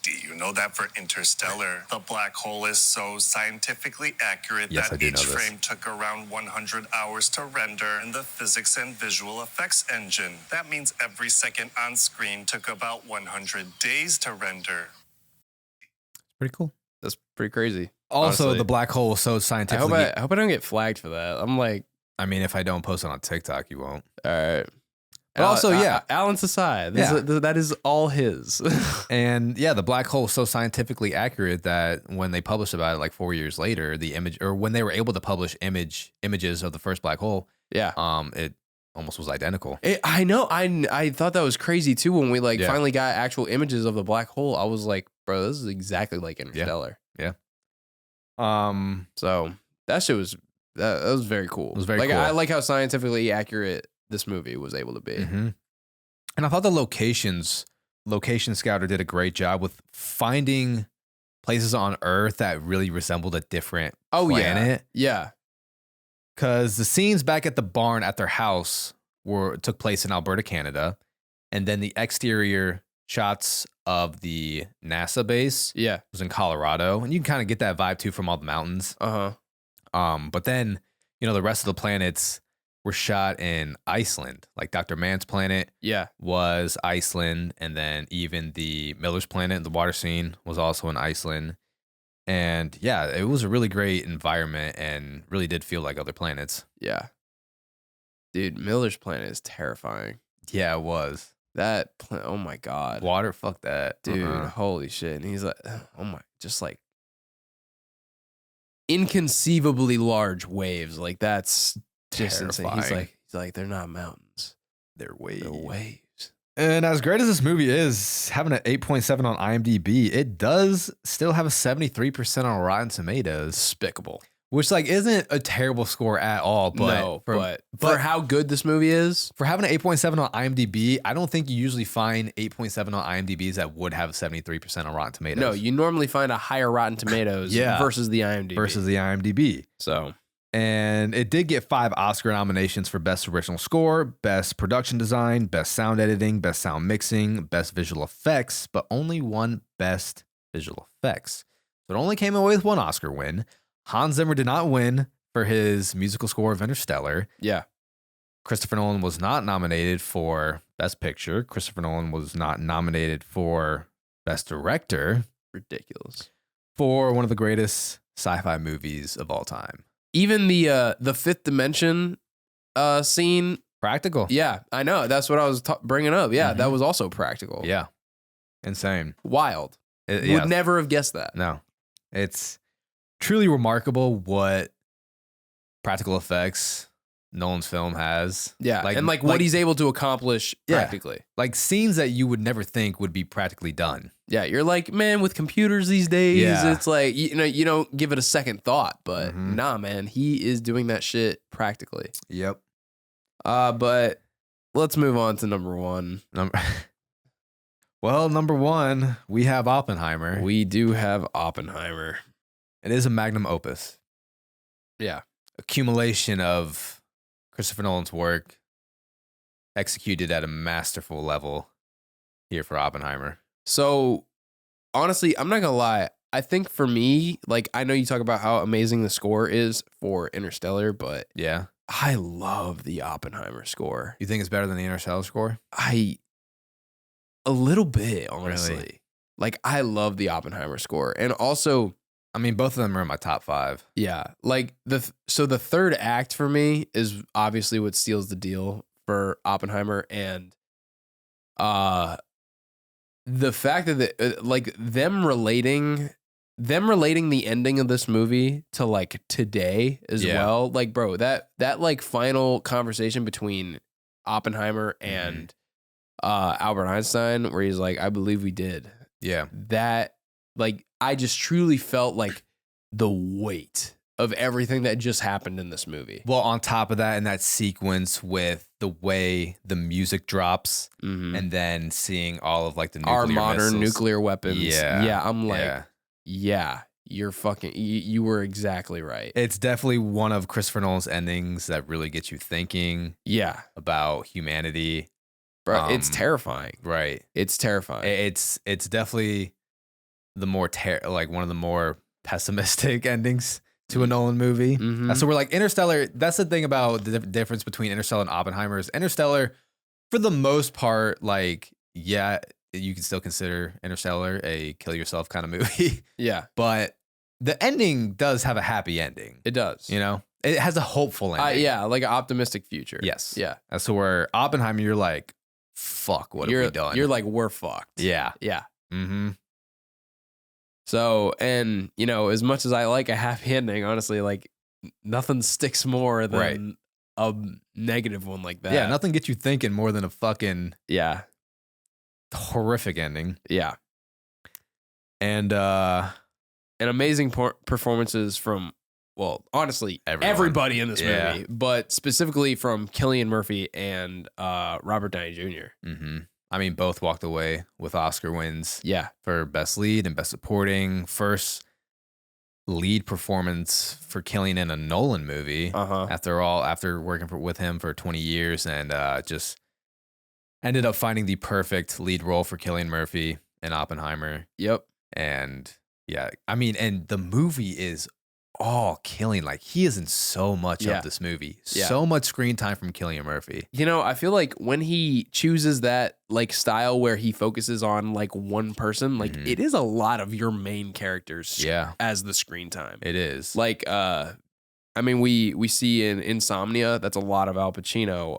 Do you know that for Interstellar, the black hole is so scientifically accurate Yes, I that do know each this. frame took around 100 hours to render in the physics and visual effects engine? That means every second on screen took about 100 days to render. Pretty cool. That's pretty crazy. Also, honestly. the black hole is so scientifically. I hope I don't get flagged for that. I'm like, I mean, if I don't post it on TikTok, you won't. all right. But also, yeah. Alan Tasai. That is all his. And yeah, the black hole is so scientifically accurate that when they published about it like 4 years later, the image, or when they were able to publish images of the first black hole, Yeah. It almost was identical. I know. I thought that was crazy too when we finally got actual images of the black hole. I was like, bro, this is exactly like Interstellar. Yeah. So that shit was that was very cool. It was very cool. I like how scientifically accurate this movie was able to be. Mm-hmm. And I thought the location scouter did a great job with finding places on Earth that really resembled a different planet. Yeah. Because the scenes back at the barn at their house took place in Alberta, Canada. And then the exterior shots of the NASA base was in Colorado. And you can kind of get that vibe too from all the mountains. But then, the rest of the planets were shot in Iceland. Like Dr. Mann's planet was Iceland. And then even the Miller's planet, the water scene, was also in Iceland. And yeah, it was a really great environment and really did feel like other planets. Yeah. Dude, Miller's Planet is terrifying. Yeah, it was. Oh my God. Water, fuck that. Dude, holy shit. And he's like, oh my, just like inconceivably large waves. Like that's just insane. Terrifying. He's like, they're not mountains. They're waves. They're waves. And as great as this movie is, having an 8.7 on IMDb, it does still have a 73% on Rotten Tomatoes, Despicable. which like isn't a terrible score at all. But No, but for how good this movie is, for having an 8.7 on IMDb, I don't think you usually find 8.7 on IMDb's that would have 73% on Rotten Tomatoes. no, you normally find a higher Rotten Tomatoes Yeah. versus the IMDb. versus the IMDb. So, And it did get 5 Oscar nominations for Best Original Score, Best Production Design, Best Sound Editing, Best Sound Mixing, Best Visual Effects, but only 1 Best Visual Effects. So it only came away with 1 Oscar win. Hans Zimmer did not win for his musical score of Interstellar. yeah. Christopher Nolan was not nominated for Best Picture. Christopher Nolan was not nominated for Best Director Ridiculous. for one of the greatest sci-fi movies of all time. Even the Fifth Dimension scene. Practical. Yeah, I know. That's what I was bringing up. Yeah, that was also practical. Yeah. Insane. Wild. Yeah. Would never have guessed that. No. It's truly remarkable what practical effects Nolan's film has. Yeah, and like what he's able to accomplish Yeah. practically. Like scenes that you would never think would be practically done. Yeah, you're like, man, with computers these days, Yeah. it's like, you know, you don't give it a second thought, but Mhm. nah, man, he is doing that shit practically. Yep. But let's move on to number 1. Well, number 1, we have Oppenheimer. We do have Oppenheimer. It is a magnum opus. Yeah. Accumulation of Christopher Nolan's work executed at a masterful level here for Oppenheimer. So honestly, I'm not gonna lie. I think for me, like I know you talk about how amazing the score is for Interstellar, but Yeah. I love the Oppenheimer score. You think it's better than the Interstellar score? A little bit, honestly. Like I love the Oppenheimer score. And also, I mean, both of them are in my top 5. yeah, like the third act for me is obviously what seals the deal for Oppenheimer, and the fact that like them relating the ending of this movie to like today as Yeah. well. Like, bro, that like final conversation between Oppenheimer and Albert Einstein, where he's like, "I believe we did." Yeah. That like I just truly felt like the weight of everything that just happened in this movie. Well, on top of that, in that sequence with the way the music drops Mhm. and then seeing all of like the nuclear Our modern missiles. nuclear weapons. Yeah. I'm like, Yeah. yeah, you're fucking. You were exactly right. It's definitely one of Christopher Nolan's endings that really gets you thinking Yeah, about humanity. bro, it's Um, terrifying. Right. It's terrifying. It's definitely the more like one of the more pessimistic endings to a Nolan movie. Mhm. So we're like Interstellar. That's the thing about the difference between Interstellar and Oppenheimer is Interstellar, for the most part, like, yeah, you can still consider Interstellar a kill yourself kind of movie, Yeah, but the ending does have a happy ending. it does. You know, it has a hopeful ending. Yeah, like an optimistic future. Yes. Yeah. And so where Oppenheimer, you're like, fuck, what have we done? You're like, we're fucked. yeah. Yeah. Mm-hmm. So, and you know, as much as I like a happy ending, honestly, like nothing sticks more than a negative one like that. Yeah. Nothing gets you thinking more than a fucking Yeah. horrific ending. Yeah. And And amazing performances from, well, honestly, Everyone. everybody in this Yeah. movie, but specifically from Cillian Murphy and Robert Downey Jr. I mean, both walked away with Oscar wins Yeah. for Best Lead and Best Supporting. First lead performance for Cillian in a Nolan movie. Uh-huh. After working with him for 20 years, and just ended up finding the perfect lead role for Cillian Murphy in Oppenheimer. Yep. And yeah, I mean, and the movie is all killing. Like he is in so much Yeah. of this movie. Yeah. So much screen time from Cillian Murphy. You know, I feel like when he chooses that like style where he focuses on like one person, like Mhm. it is a lot of your main characters Yeah, as the screen time. it is. Like I mean we see in Insomnia, that's a lot of Al Pacino.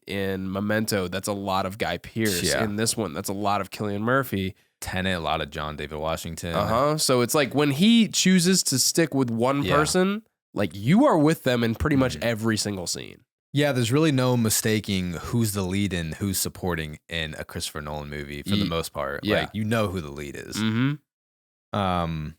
In Memento, that's a lot of Guy Pearce. Yeah. In this one, that's a lot of Cillian Murphy. Tenet, a lot of John David Washington. So it's like when he chooses to stick with one Yeah. person, like you are with them in pretty much every single scene. Yeah, there's really no mistaking who's the lead and who's supporting in a Christopher Nolan movie for the most part. Yeah. Like you know who the lead is. Mm-hmm. Um,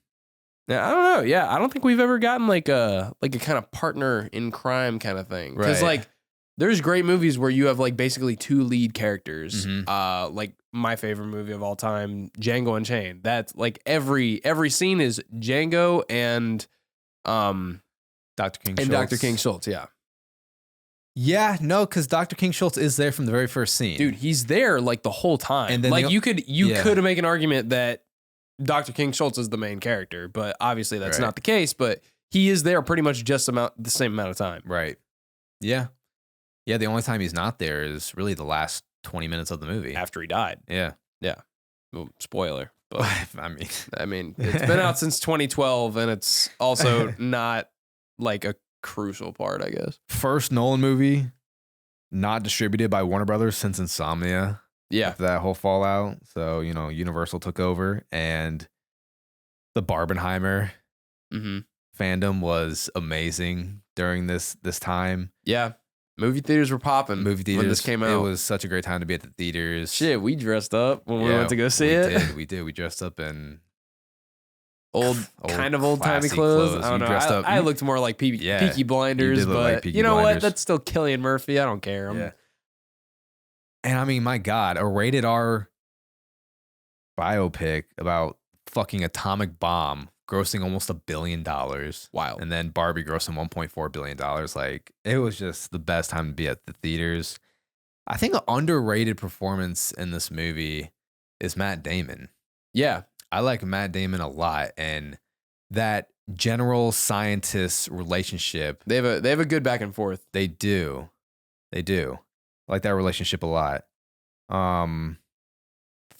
Yeah, I don't know. Yeah, I don't think we've ever gotten like a kind of partner in crime kind of thing. Because Right. like there's great movies where you have like basically two lead characters. Mhm. Like my favorite movie of all time, Django Unchained. That's like every scene is Django and Dr. King and Schultz. Dr. King Schultz. Yeah, Yeah, no, because Dr. King Schultz is there from the very first scene. dude, he's there like the whole time. And then like the- you could yeah. make an argument that Dr. King Schultz is the main character, but obviously that's Right. not the case. But he is there pretty much just the same amount of time. Right. Yeah. Yeah, the only time he's not there is really the last 20 minutes of the movie. After he died. Yeah. Well, spoiler, but I I mean, mean, it's been out since 2012, and it's also not like a crucial part, I guess. first Nolan movie not distributed by Warner Brothers since Insomnia. Yeah, After that whole fallout. So, you know, Universal took over and the Barbenheimer mm-hmm. fandom was amazing during this time. Yeah. Movie theaters were popping. Movie theaters when this came out. It was such a great time to be at the theaters. Shit. We dressed up when we Yeah, went to go see we it. We did. We dressed up in Old kind of old timey classy clothes. clothes. I don't You know. dressed up- I looked more like Yeah, Peaky Blinders, did look but like Peaky you know what? Blinders. That's still Cillian Murphy. I don't care. Yeah. And I mean, my God, a rated R biopic about fucking atomic bomb grossing almost $1 billion. Wild. And then Barbie grossing $1.4 billion. Like, it was just the best time to be at the theaters. I think an underrated performance in this movie is Matt Damon. Yeah. I like Matt Damon a lot. And that general scientist relationship, They have a good back and forth. they do. They do. I like that relationship a lot.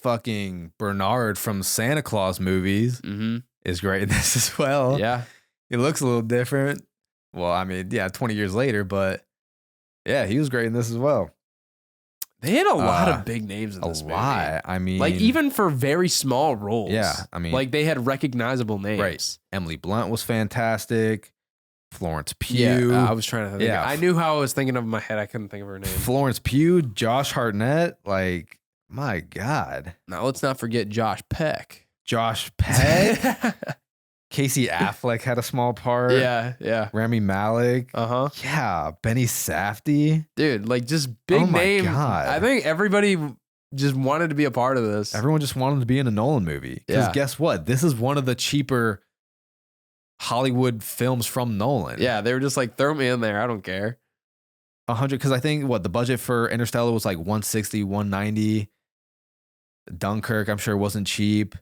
Fucking Bernard from Santa Claus movies Mm-hmm. is great in this as well. Yeah. He looks a little different. Well, I mean, yeah, 20 years later, but yeah, he was great in this as well. They had a lot Uh, of big names in A this movie. lot. I mean, Like even for very small roles. Yeah, I mean, like they had recognizable names. right. Emily Blunt was fantastic. Florence Yeah, Pugh. I was trying to think. Yeah. I knew how I was thinking of in my head. I couldn't think of her name. Florence Pugh, Josh Hartnett. Like, my God. Now let's not forget Josh Peck. Josh Peck. Casey Affleck had a small part. yeah. Rami Malek. Uh-huh. Yeah. Benny Safdie. Dude, like just big Oh my name. God. I think everybody just wanted to be a part of this. Everyone just wanted to be in a Nolan movie. Because Yeah. guess what? This is one of the cheaper Hollywood films from Nolan. Yeah, they were just like, throw me in there. I don't care. 100. Because I think the budget for Interstellar was like 160, 190. Dunkirk, I'm sure, wasn't cheap.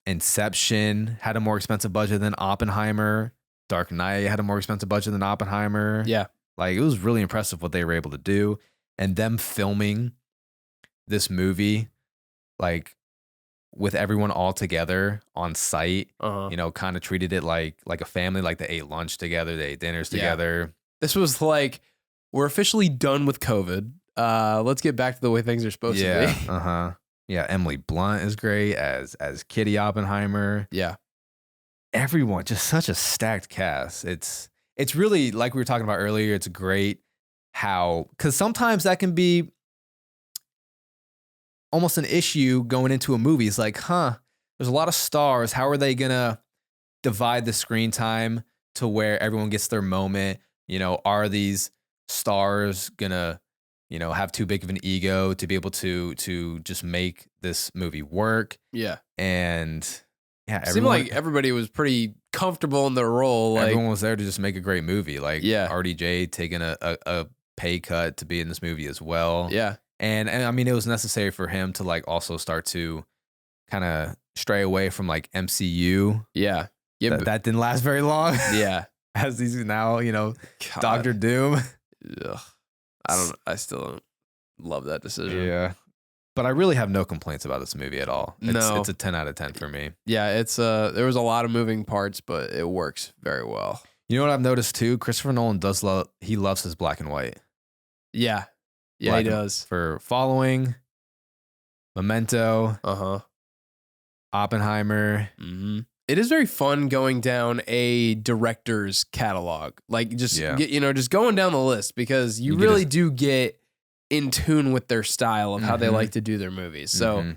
Inception had a more expensive budget than Oppenheimer. Dark Knight had a more expensive budget than Oppenheimer. Yeah. Like, it was really impressive what they were able to do. And them filming this movie, like, with everyone all together on site, Uh-huh. you know, kind of treated it like a family. Like, they ate lunch together, they ate dinners Yeah. together. This was like, we're officially done with COVID. Let's get back to the way things are supposed to Yeah. be. Uh-huh. Yeah, Emily Blunt is great as Kitty Oppenheimer. Yeah. Everyone, just such a stacked cast. It's really, like we were talking about earlier, it's great how, because sometimes that can be almost an issue going into a movie. It's like, there's a lot of stars. How are they gonna divide the screen time to where everyone gets their moment? You know, are these stars gonna, you know, have too big of an ego to be able to just make this movie work? Yeah. And yeah, It seemed like everybody was pretty comfortable in their role. Like, everyone was there to just make a great movie. Like, Yeah. RDJ taking a pay cut to be in this movie as well. yeah. And I mean, it was necessary for him to like also start to kind of stray away from like MCU Yeah. Yeah, that didn't last very long. yeah. As he's now, God. Doctor Doom. Ugh. I still don't love that decision. Yeah. But I really have no complaints about this movie at all. No. It's a 10 out of 10 for me. Yeah, it's there was a lot of moving parts, but it works very well. You know what I've noticed too? Christopher Nolan he loves his black and white. Yeah. Yeah, Black he and- does. For Following, Memento, Uh-huh. Oppenheimer. Mm-hmm. It is very fun going down a director's catalog. Like just just going down the list, because you really do get in tune with their style of how they like to do their movies. So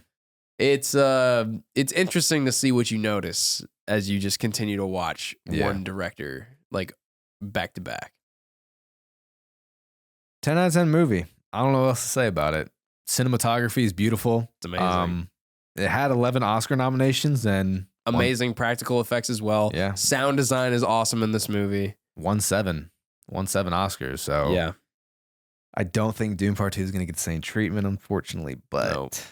it's interesting to see what you notice as you just continue to watch one director like back to back. 10 out of 10 movie. I don't know what else to say about it. Cinematography is beautiful. It's amazing. It had 11 Oscar nominations and amazing practical effects as well. Yeah. Sound design is awesome in this movie. won seven Oscars. So Yeah. I don't think Doom Part 2 is going to get the same treatment, unfortunately. But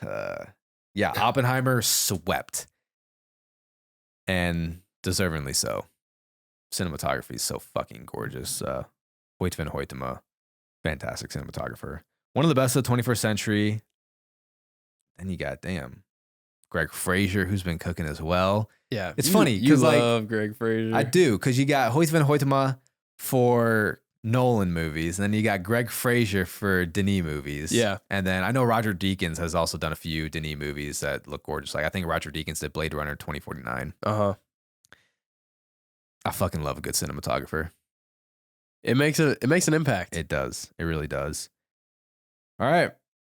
yeah, Oppenheimer swept. And deservingly so. Cinematography is so fucking gorgeous. Hoyt van Hoytema, fantastic cinematographer. One of the best of the 21st century. Then you got, Greg Fraser, who's been cooking as well. Yeah. It's funny You because love Greg Fraser. I do, because you got Hoyt van Hoytema for Nolan movies, and then you got Greg Fraser for Denis movies. Yeah. And then I know Roger Deakins has also done a few Denis movies that look gorgeous. Like I think Roger Deakins did Blade Runner 2049. Uh-huh. I fucking love a good cinematographer. It makes an impact. It does. It really does. All right.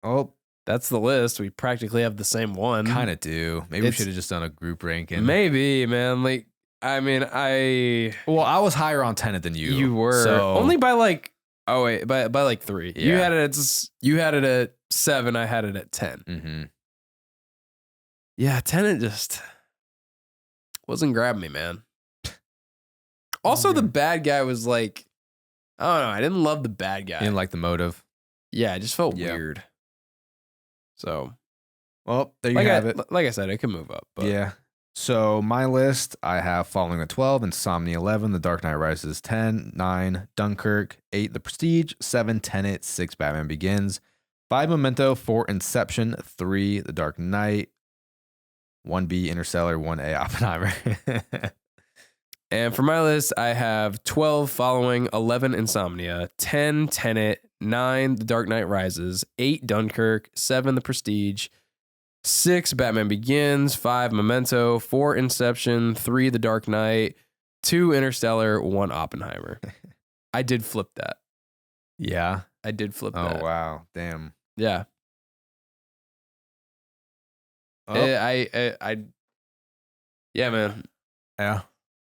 Well, that's the list. We practically have the same one. Kind of do. Maybe we should have just done a group ranking. Maybe, man. Like, I mean, well, I was higher on Tenet than you. You were so. only by like by like 3. Yeah. You had it at 7. I had it at 10. Mm-hmm. Yeah, Tenet just wasn't grabbing me, man. Also, the bad guy was like, I don't know. I didn't love the bad guy. You didn't like the motive. Yeah, it just felt weird. So, well, there you have it. Like I said, it can move up. But. Yeah. So my list, I have Following at 12, Insomnia 11, The Dark Knight Rises 10, 9, Dunkirk, 8, The Prestige, 7, Tenet, 6, Batman Begins, 5, Memento, 4, Inception, 3, The Dark Knight, 1B, Interstellar, 1A, Oppenheimer. And for my list, I have 12 Following, 11 Insomnia, 10 Tenet, 9 The Dark Knight Rises, 8 Dunkirk, 7 The Prestige, 6 Batman Begins, 5 Memento, 4 Inception, 3 The Dark Knight, 2 Interstellar, 1 Oppenheimer. I did flip that. Yeah. I did flip that. Oh, wow. Damn. Yeah. Oh. Yeah, man. Yeah.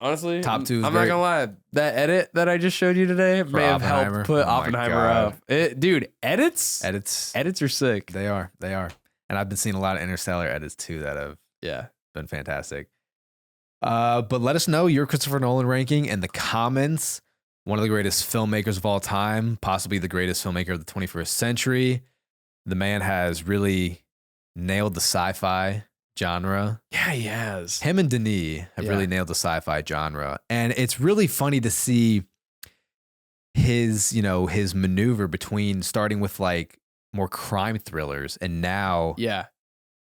Honestly, Top 2 is I'm great. not gonna lie. That edit that I just showed you today may have Oppenheimer? helped put Oh my Oppenheimer God. up. Dude, edits are sick. They are. And I've been seeing a lot of Interstellar edits too that have been fantastic. But let us know your Christopher Nolan ranking in the comments. One of the greatest filmmakers of all time, possibly the greatest filmmaker of the 21st century. The man has really nailed the sci-fi genre. Yeah, he has. Him and Denis have really nailed the sci-fi genre. And it's really funny to see his maneuver between starting with like more crime thrillers and now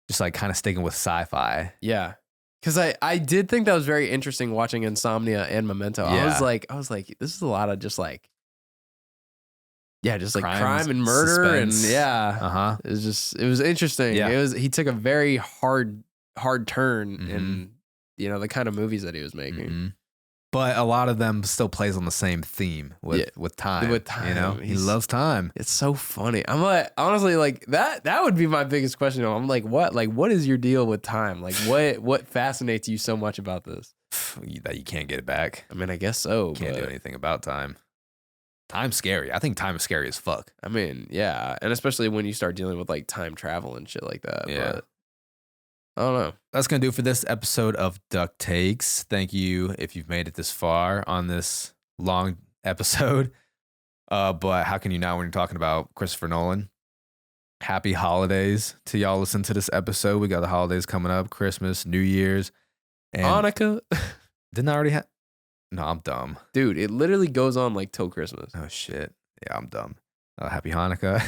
just like kind of sticking with sci-fi. Yeah. Because I did think that was very interesting watching Insomnia and Memento. Yeah. I was like, this is a lot of just like crime and murder suspense. and it was interesting. Yeah. He took a very hard turn in the kind of movies that he was making. Mm-hmm. But a lot of them still plays on the same theme with time. With time. He loves time. It's so funny. I'm like, honestly, like that would be my biggest question. I'm like, what is your deal with time? Like what fascinates you so much about this? That you can't get it back. I mean, I guess so. Can't do anything about time. Time's scary. I think time is scary as fuck. I mean, yeah. And especially when you start dealing with like time travel and shit like that. Yeah. But I don't know. That's going to do it for this episode of DuckTakes. Thank you if you've made it this far on this long episode. But how can you not when you're talking about Christopher Nolan? Happy holidays to y'all listen to this episode. We got the holidays coming up, Christmas, New Year's. And Hanukkah. Didn't I already have? No, I'm dumb. Dude, it literally goes on like till Christmas. Oh shit. Yeah, I'm dumb. Happy Hanukkah.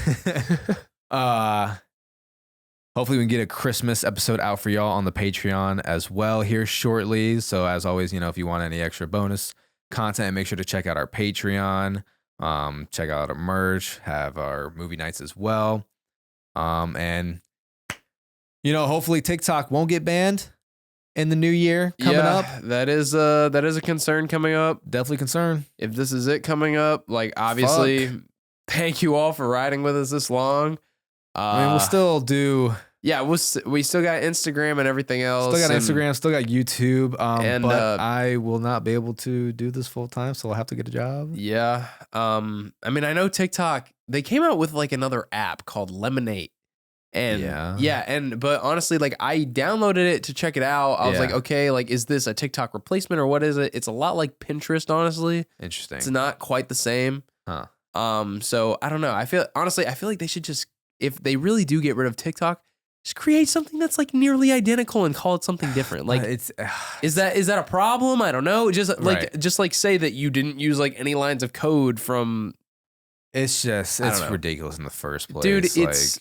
Hopefully we can get a Christmas episode out for y'all on the Patreon as well here shortly. So as always, if you want any extra bonus content, make sure to check out our Patreon. Check out our merch, have our movie nights as well. And hopefully TikTok won't get banned in the new year coming up. That is a concern coming up. Definitely concern. If this is it coming up, like obviously, thank you all for riding with us this long. I mean, we'll still do. Yeah, we still got Instagram and everything else. Still got Instagram, still got YouTube. But I will not be able to do this full time, so I'll have to get a job. Yeah. I mean, I know TikTok, they came out with like another app called Lemonade. And but honestly, like I downloaded it to check it out. I was like, okay, like is this a TikTok replacement or what is it? It's a lot like Pinterest, honestly. Interesting. It's not quite the same. Huh. So I don't know. I feel like they should just, if they really do get rid of TikTok, just create something that's like nearly identical and call it something different. Like is that a problem? I don't know. Just say that you didn't use like any lines of code from. It's ridiculous in the first place. Dude,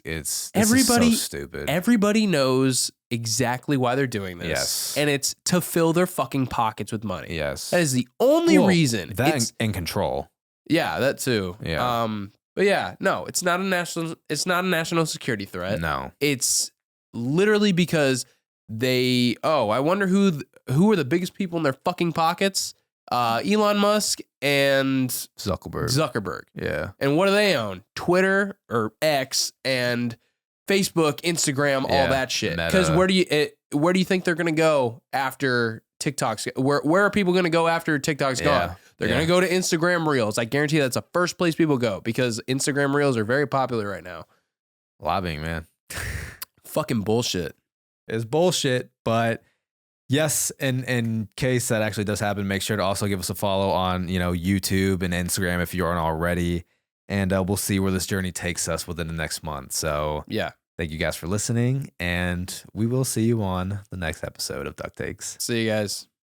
it's everybody so stupid. Everybody knows exactly why they're doing this. Yes. And it's to fill their fucking pockets with money. Yes. That is the only reason. That and control. Yeah, that too. Yeah. But yeah, no, it's not a national security threat. No. It's literally because I wonder who are the biggest people in their fucking pockets? Elon Musk and Zuckerberg. Yeah. And what do they own? Twitter or X and Facebook, Instagram, all that shit. Because where do you think they're gonna go after TikTok's? Where are people gonna go after TikTok's gone? They're gonna go to Instagram Reels. I guarantee that's the first place people go because Instagram Reels are very popular right now. Lobbying, man. Fucking bullshit. It's bullshit, but yes, in case that actually does happen, make sure to also give us a follow on, YouTube and Instagram if you aren't already. And we'll see where this journey takes us within the next month. So yeah, thank you guys for listening, and we will see you on the next episode of DuckTakes. See you guys.